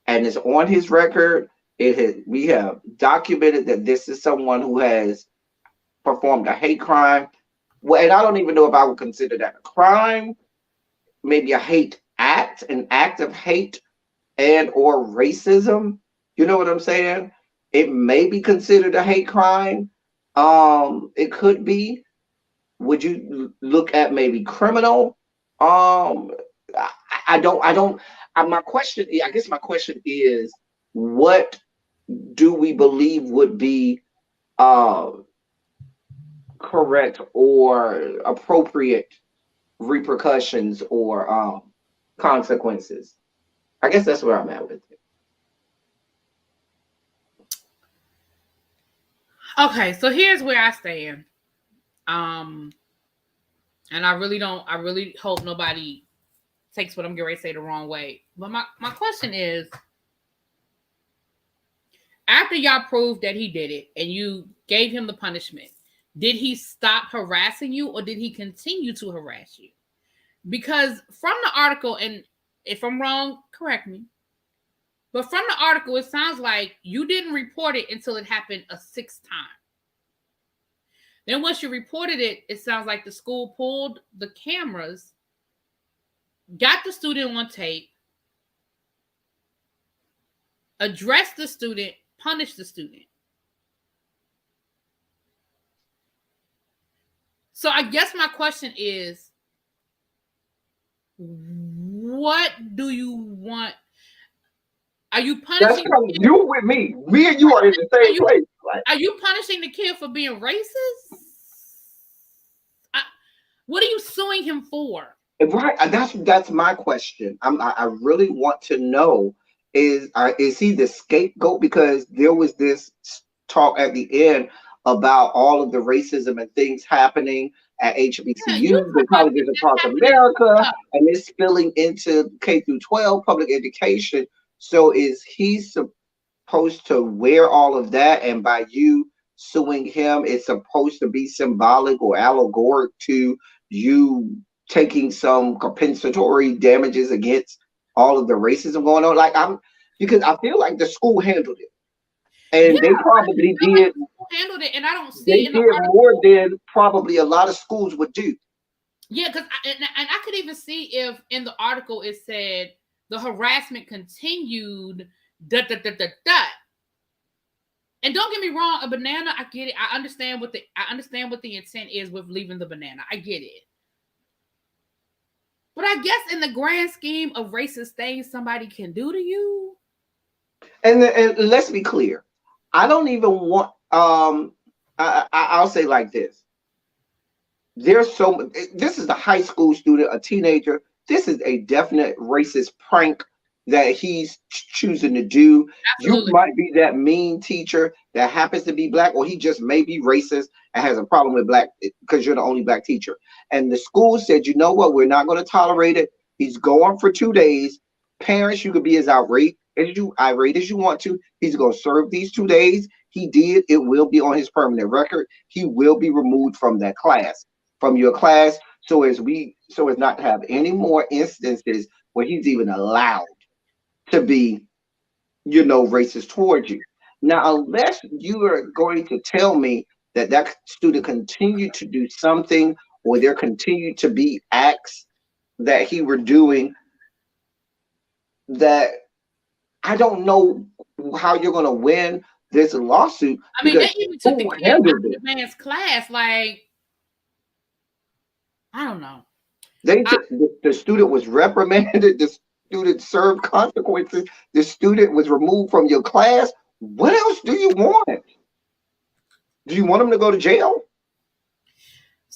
and it's on his record, we have documented that this is someone who has performed a hate crime. Well, and I don't even know if I would consider that a crime, maybe a hate act, an act of hate and or racism. You know what I'm saying? It may be considered a hate crime. It could be. Would you look at maybe criminal? I don't. My question, I guess my question is, what do we believe would be correct or appropriate repercussions or consequences? I guess that's where I'm at with it. Okay, so here's where I stand. And I really hope nobody takes what I'm getting ready to say the wrong way. But my question is, after y'all proved that he did it and you gave him the punishment, did he stop harassing you or did he continue to harass you? Because from the article, and if I'm wrong, correct me, but from the article, it sounds like you didn't report it until it happened a 6th time. Then once you reported it, it sounds like the school pulled the cameras, got the student on tape, addressed the student, punished the student. So I guess my question is, what do you want? Are you That's punishing kind of you with me. Me and you are in the are same you place. Like, are you punishing the kid for being racist? I, what are you suing him for? right, that's my question. I really want to know, is he the scapegoat? Because there was this talk at the end about all of the racism and things happening at Yeah, you HBCUs and talk about colleges that across happening. America, and it's spilling into K through 12 public education. So is he supposed to wear all of that? And by you suing him, it's supposed to be symbolic or allegoric to you taking some compensatory damages against all of the racism going on. Like, because I feel like the school handled it, Yeah, and they I probably feel like did. the school handled it, and I don't see They in the did more article. than probably a lot of schools would do. Yeah, because and I could even see if in the article it said the harassment continued. Dot, dot, dot, dot, dot. And don't get me wrong, a banana, I get it. I understand what the intent is with leaving the banana. I get it. But I guess in the grand scheme of racist things somebody can do to you. And let's be clear, I don't even want. I'll say like this: there's so this is a high school student, a teenager. This is a definite racist prank that he's choosing to do. You Absolutely. might be that mean teacher that happens to be black, or he just may be racist and has a problem with black because you're the only black teacher. And the school said, you know what, we're not going to tolerate it. He's gone for 2 days. Parents, you could be as irate as you want to. He's going to serve these 2 days. He did. It will be on his permanent record. He will be removed from that class, from your class, so as not to have any more instances where he's even allowed to be, racist towards you. Now, unless you are going to tell me that that student continued to do something, or there continued to be acts that he were doing, that I don't know how you're going to win this lawsuit, I mean, because they even took the who kid out handled of it? the man's class. Like, I don't know. They I, took the student was reprimanded. The student served consequences. The student was removed from your class. What else do you want? Do you want him to go to jail?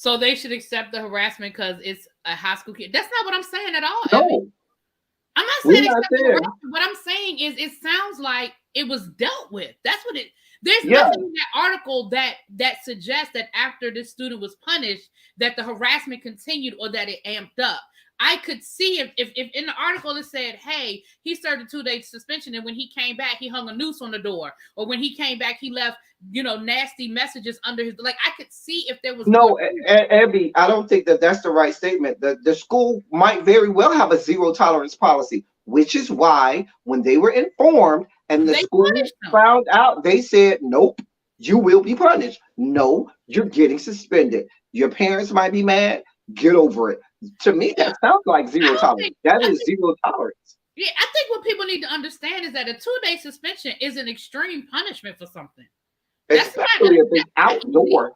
so they should accept the harassment because it's a high school kid. That's not what I'm saying at all, Evie. No, I'm not we're saying not accept the there. harassment. What I'm saying is it sounds like it was dealt with. That's what it. There's Yeah, nothing in that article that suggests that after this student was punished that the harassment continued or that it amped up. I could see if in the article it said, hey, he served a 2-day suspension, and when he came back, he hung a noose on the door, or when he came back, he left, nasty messages under his, like, I could see if there was more no, to it. Abby, I don't think that that's the right statement. The school might very well have a zero tolerance policy, which is why when they were informed and the They school punished him. found out, they said, nope, you will be punished. No, you're getting suspended. Your parents might be mad. Get over it. To me, Yeah. that sounds like I zero don't tolerance. think That I is think zero tolerance, Yeah, I think what people need to understand is that a 2-day suspension is an extreme punishment for something. That's not especially if it's that can be. outdoor.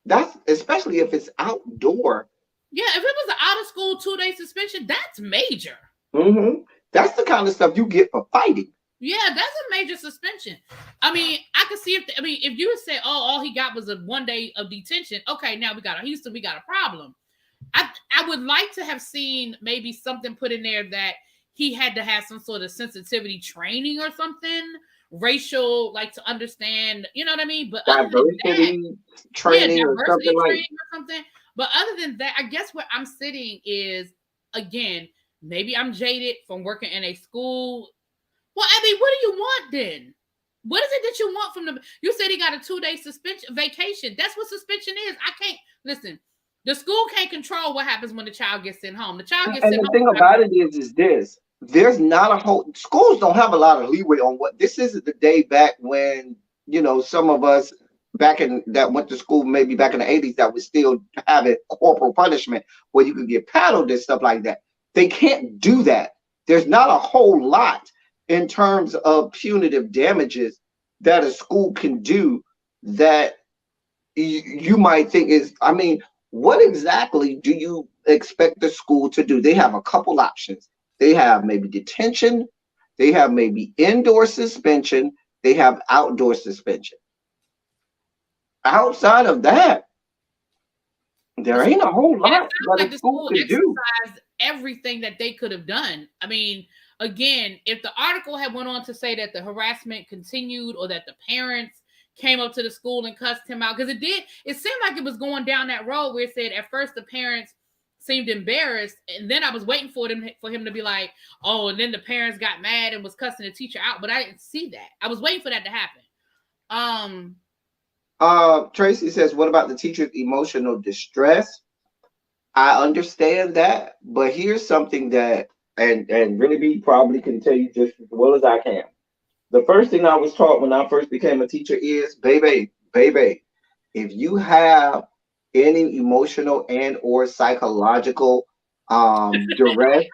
That's especially if it's outdoor. Yeah, if it was an out of school 2-day suspension, that's major. hmm That's the kind of stuff you get for fighting. Yeah, that's a major suspension. I mean, I could see if you would say, oh, all he got was a 1 day of detention. Okay, now we got a problem. I would like to have seen maybe something put in there that he had to have some sort of sensitivity training or something, racial, like to understand, you know what I mean? But other than that, Diversity yeah, training or something diversity like. training or something. But other than that, I guess where I'm sitting is, again, maybe I'm jaded from working in a school. Well, I mean, what do you want then? What is it that you want from the? You said he got a 2-day suspension vacation. That's what suspension is. I can't listen. The school can't control what happens when the child gets sent home. The child gets And sent the home. thing about it is this: there's not a whole schools don't have a lot of leeway on what this isn't the day back when some of us back in that went to school maybe back in the 80s that was still having corporal punishment where you could get paddled and stuff like that. They can't do that. There's not a whole lot in terms of punitive damages that a school can do that you might think is, I mean, what exactly do you expect the school to do? They have a couple options. They have maybe detention, they have maybe indoor suspension, they have outdoor suspension. Outside of that, The there ain't a school, whole and it lot sounds that like a the school school can do. exercised everything that they could have done. I mean, again, if the article had went on to say that the harassment continued or that the parents came up to the school and cussed him out, because it seemed like it was going down that road where it said at first the parents seemed embarrassed, and then I was waiting for him to be like, oh, and then the parents got mad and was cussing the teacher out, but I didn't see that. I was waiting for that to happen. Um, Tracy says, what about the teacher's emotional distress? I understand that, but here's something that, and really be probably can tell you just as well as I can. The first thing I was taught when I first became a teacher is, baby, if you have any emotional and or psychological duress,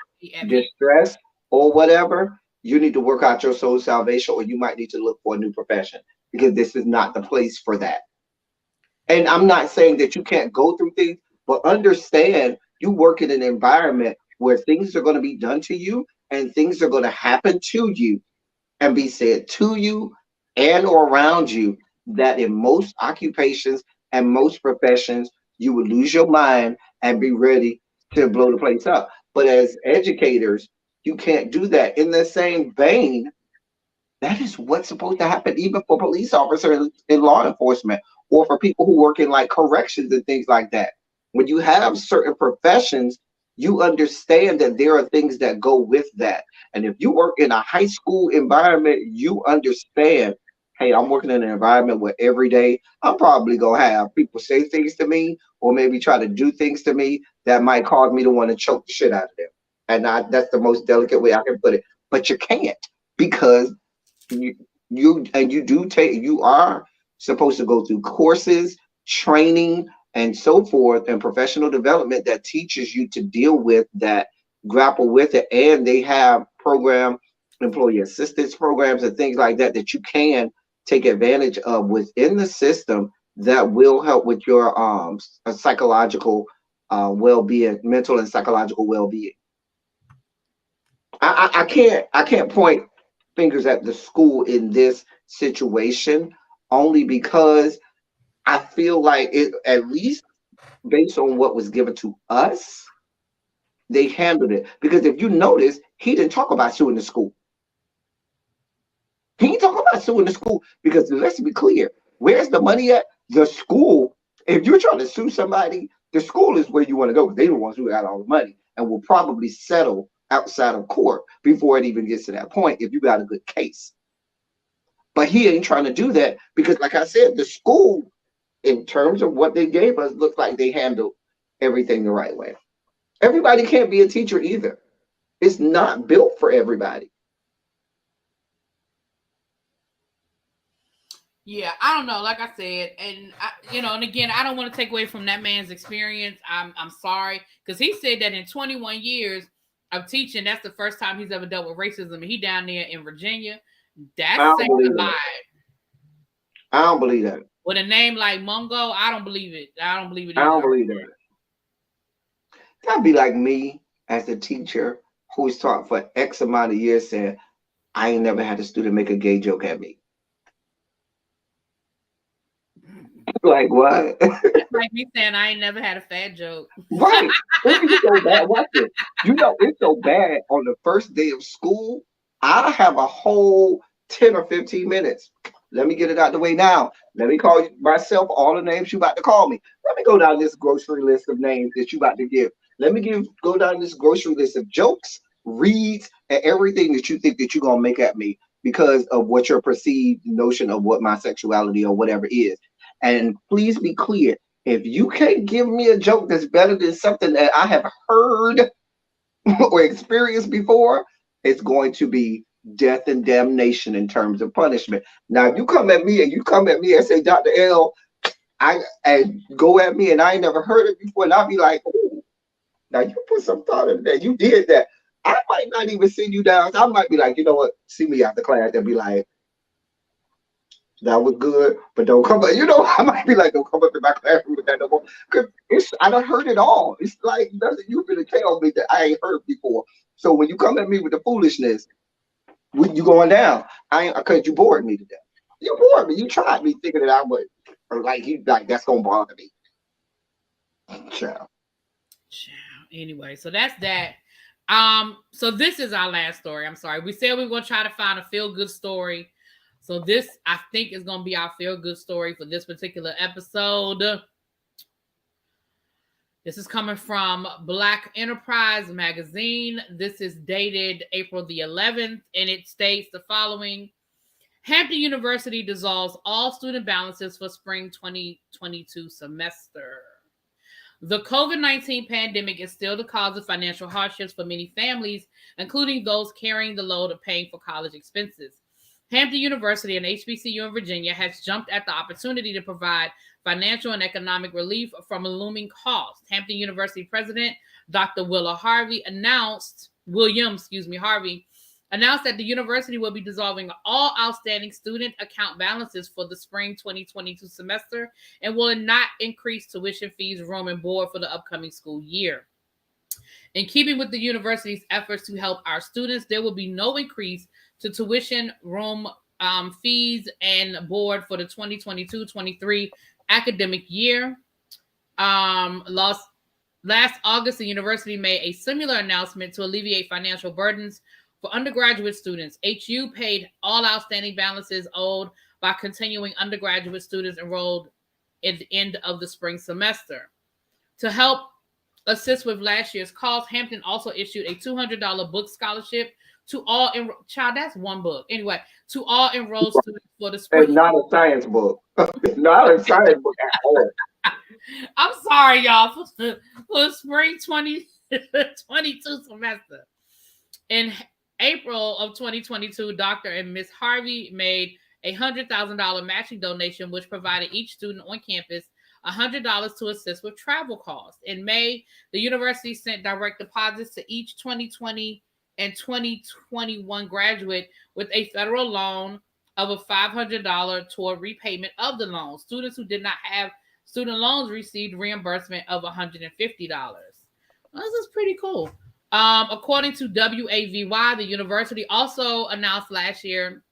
distress, or whatever, you need to work out your soul salvation, or you might need to look for a new profession because this is not the place for that. And I'm not saying that you can't go through things, but understand you work in an environment where things are going to be done to you and things are going to happen to you and be said to you and or around you, that in most occupations and most professions you would lose your mind and be ready to blow the place up. But as educators, you can't do that. In the same vein, that is what's supposed to happen even for police officers in law enforcement, or for people who work in like corrections and things like that. When you have certain professions, you understand that there are things that go with that. And if you work in a high school environment, you understand, hey, I'm working in an environment where every day I'm probably going to have people say things to me or maybe try to do things to me that might cause me to want to choke the shit out of them. And that's the most delicate way I can put it. But you can't, because you you do take, you are supposed to go through courses, training, and so forth, and professional development that teaches you to deal with that, grapple with it. And they have employee assistance programs and things like that that you can take advantage of within the system that will help with your psychological well-being, mental and psychological well-being. I can't point fingers at the school in this situation, only because I feel like it, at least based on what was given to us, they handled it. Because if you notice, he didn't talk about suing the school. He ain't talking about suing the school because let's be clear, where's the money at? The school. If you're trying to sue somebody, the school is where you want to go. They the ones who got all the money and will probably settle outside of court before it even gets to that point if you got a good case. But he ain't trying to do that because, like I said, the school, in terms of what they gave us, looks like they handled everything the right way. Everybody can't be a teacher either. It's not built for everybody. Yeah, I don't know. Like I said, and and again, I don't want to take away from that man's experience. I'm sorry, because he said that in 21 years of teaching, that's the first time he's ever dealt with racism. And he down there in Virginia. I That's don't saying believe a that. lie. I don't believe that. With a name like Mungo, I don't believe it. I don't believe it I don't either. believe that. That'd be like me as a teacher who's taught for X amount of years saying, I ain't never had a student make a gay joke at me. Like what? That's like me saying I ain't never had a fat joke. Right. It's so bad. Watch this. You know, it's so bad on the first day of school. I have a whole 10 or 15 minutes. Let me get it out the way now. Let me call myself all the names you about to call me. Let me go down this grocery list of names that you about to give. Let me go down this grocery list of jokes, reads, and everything that you think that you're gonna make at me because of what your perceived notion of what my sexuality or whatever is. And please be clear, if you can't give me a joke that's better than something that I have heard or experienced before, it's going to be death and damnation in terms of punishment. Now, if you come at me and say, Dr. L, and go at me and I ain't never heard it before, and I'll be like, oh, now you put some thought in that. You did that. I might not even send you down. I might be like, you know what? See me after class and be like, That was good, but don't come up. I might be like, don't come up in my classroom with that no more. Cause I done heard it all. It's like nothing you finna tell me that I ain't heard before. So when you come at me with the foolishness, when you going down, I ain't because you bored me to death. You bored me. You tried me thinking that I would, or like you like that's gonna bother me. Child. Anyway, so that's that. So this is our last story. I'm sorry. We said we were gonna try to find a feel-good story. So this, I think, is gonna be our feel-good story for this particular episode. This is coming from Black Enterprise Magazine. This is dated April the 11th, and it states the following. Hampton University dissolves all student balances for spring 2022 semester. The COVID-19 pandemic is still the cause of financial hardships for many families, including those carrying the load of paying for college expenses. Hampton University, an HBCU in Virginia, has jumped at the opportunity to provide financial and economic relief from a looming cost. Hampton University President Dr. Harvey announced that the university will be dissolving all outstanding student account balances for the spring 2022 semester and will not increase tuition fees, room, and board for the upcoming school year. In keeping with the university's efforts to help our students, there will be no increase to tuition, room, fees, and board for the 2022-23 academic year. Last August, the university made a similar announcement to alleviate financial burdens for undergraduate students. HU paid all outstanding balances owed by continuing undergraduate students enrolled at the end of the spring semester. To help assist with last year's costs, Hampton also issued a $200 book scholarship to all that's one book. Anyway, to all enrolled students for the spring. It's not a science book. It's not a science book at all. I'm sorry, y'all, for the spring 2022 semester. In April of 2022, Dr. and Ms. Harvey made a $100,000 matching donation, which provided each student on campus $100 to assist with travel costs. In May, the university sent direct deposits to each 2020 and 2021 graduate with a federal loan of a $500 toward repayment of the loan. Students who did not have student loans received reimbursement of $150. Well, this is pretty cool. According to WAVY, the university also announced last year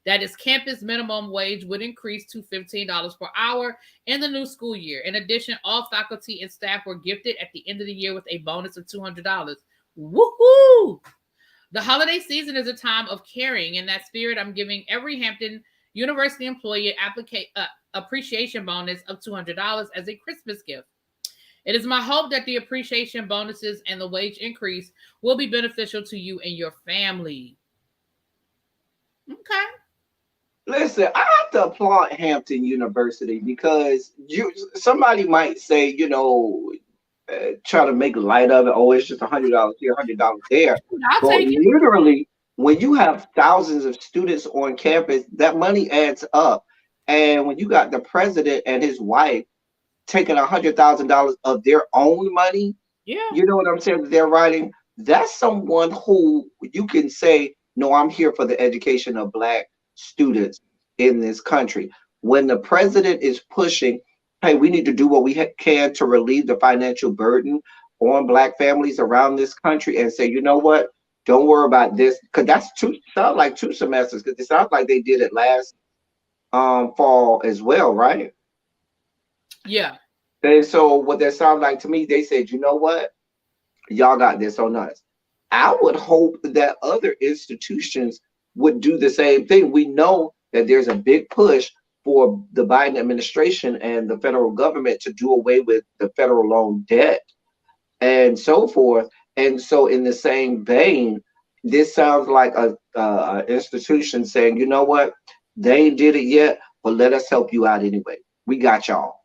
that its campus minimum wage would increase to $15 per hour in the new school year. In addition, all faculty and staff were gifted at the end of the year with a bonus of $200. Woohoo! The holiday season is a time of caring. In that spirit, I'm giving every Hampton University employee appreciation bonus of $200 as a Christmas gift. It is my hope that the appreciation bonuses and the wage increase will be beneficial to you and your family. Okay. Listen, I have to applaud Hampton University because somebody might say, try to make light of it. Oh, it's just $100 here, $100 there. But literally, when you have thousands of students on campus, that money adds up. And when you got the president and his wife taking $100,000 of their own money, you know what I'm saying? They're writing. That's someone who you can say, no, I'm here for the education of Black students in this country. When the president is pushing, hey, we need to do what we can to relieve the financial burden on Black families around this country, and say, you know what? Don't worry about this, because that's sounds like 2 semesters. Because it sounds like they did it last fall as well, right? Yeah. And so what that sounds like to me, they said, you know what? Y'all got this on us. I would hope that other institutions would do the same thing. We know that there's a big push for the Biden administration and the federal government to do away with the federal loan debt and so forth. And so in the same vein, this sounds like a institution saying, you know what? They ain't did it yet, but let us help you out anyway. We got y'all.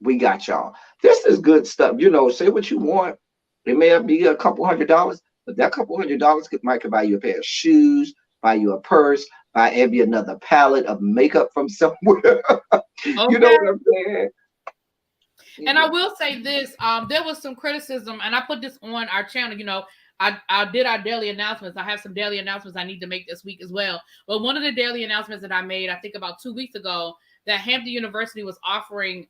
We got y'all. This is good stuff. Say what you want. It may be a couple $100, but that couple $100 might buy you a pair of shoes, buy you a purse, buy maybe another palette of makeup from somewhere. You know what I'm saying? And I will say this, there was some criticism, and I put this on our channel, I did our daily announcements. I have some daily announcements I need to make this week as well. But one of the daily announcements that I made, I think about 2 weeks ago, that Hampton University was offering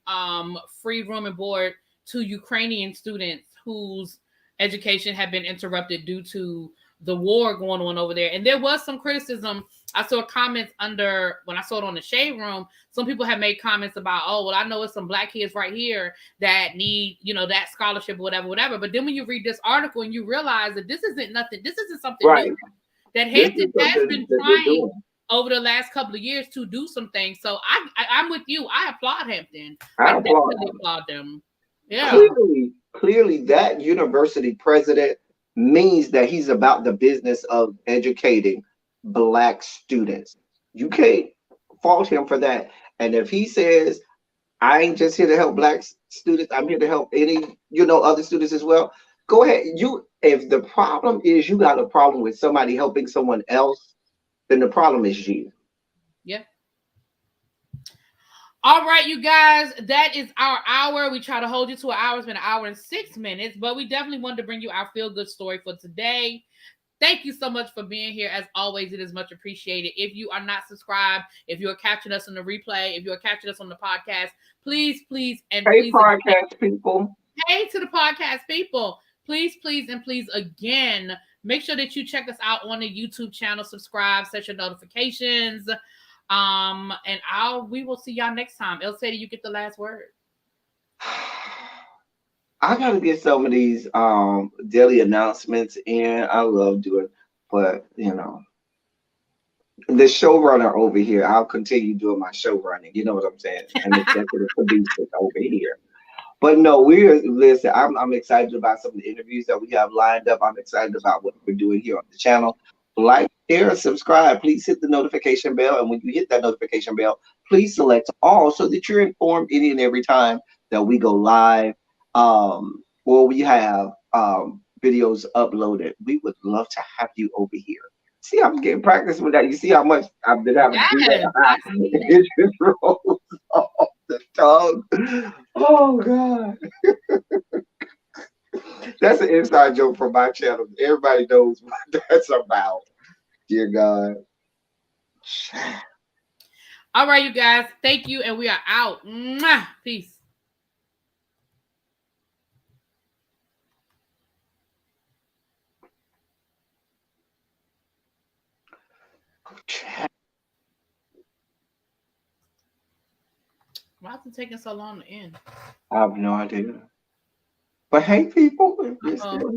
free room and board to Ukrainian students whose education had been interrupted due to the war going on over there. And there was some criticism. I saw comments under when I saw it on the Shade Room. Some people have made comments about, oh, well, I know it's some black kids right here that need, that scholarship or whatever, whatever. But then when you read this article and you realize that this isn't nothing, this isn't something Right. new. That This Hampton is has something been that they're trying doing. over the last couple of years to do some things. So I'm with you. I applaud Hampton. I I applaud definitely them. applaud them. Yeah. Clearly, that university president means that he's about the business of educating black students. You can't fault him for that. And if he says, I ain't just here to help black students, I'm here to help any, other students as well. Go ahead. If the problem is you got a problem with somebody helping someone else, then the problem is you. Yeah. All right, you guys, that is our hour. We try to hold you to an hour. It's been an hour and 6 minutes, but we definitely wanted to bring you our feel-good story for today. Thank you so much for being here. As always, it is much appreciated. If you are not subscribed, if you are catching us on the replay, if you are catching us on the podcast, please, and Hey, please, podcast people. hey to the podcast people. Please, and please again, make sure that you check us out on the YouTube channel, subscribe, set your notifications. And we will see y'all next time. El Sadie, you get the last word. I gotta get some of these daily announcements in. I love doing, but the showrunner over here, I'll continue doing my show running. You know what I'm saying? And executive producer over here. But no, listen. I'm excited about some of the interviews that we have lined up. I'm excited about what we're doing here on the channel. Like, share, subscribe. Please hit the notification bell, and when you hit that notification bell, please select all so that you're informed any and every time that we go live, or we have videos uploaded. We would love to have you over here. See, I'm getting practice with that. You see how much I've been having to do Yes, I that. see it. It just rolls off the tongue. Oh God. That's an inside joke from my channel. Everybody knows what that's about. Dear God. All right, you guys. Thank you, and we are out. Mwah! Peace. Why is it taking so long to end? I have no idea. But hey, people, if you're Uh-oh. still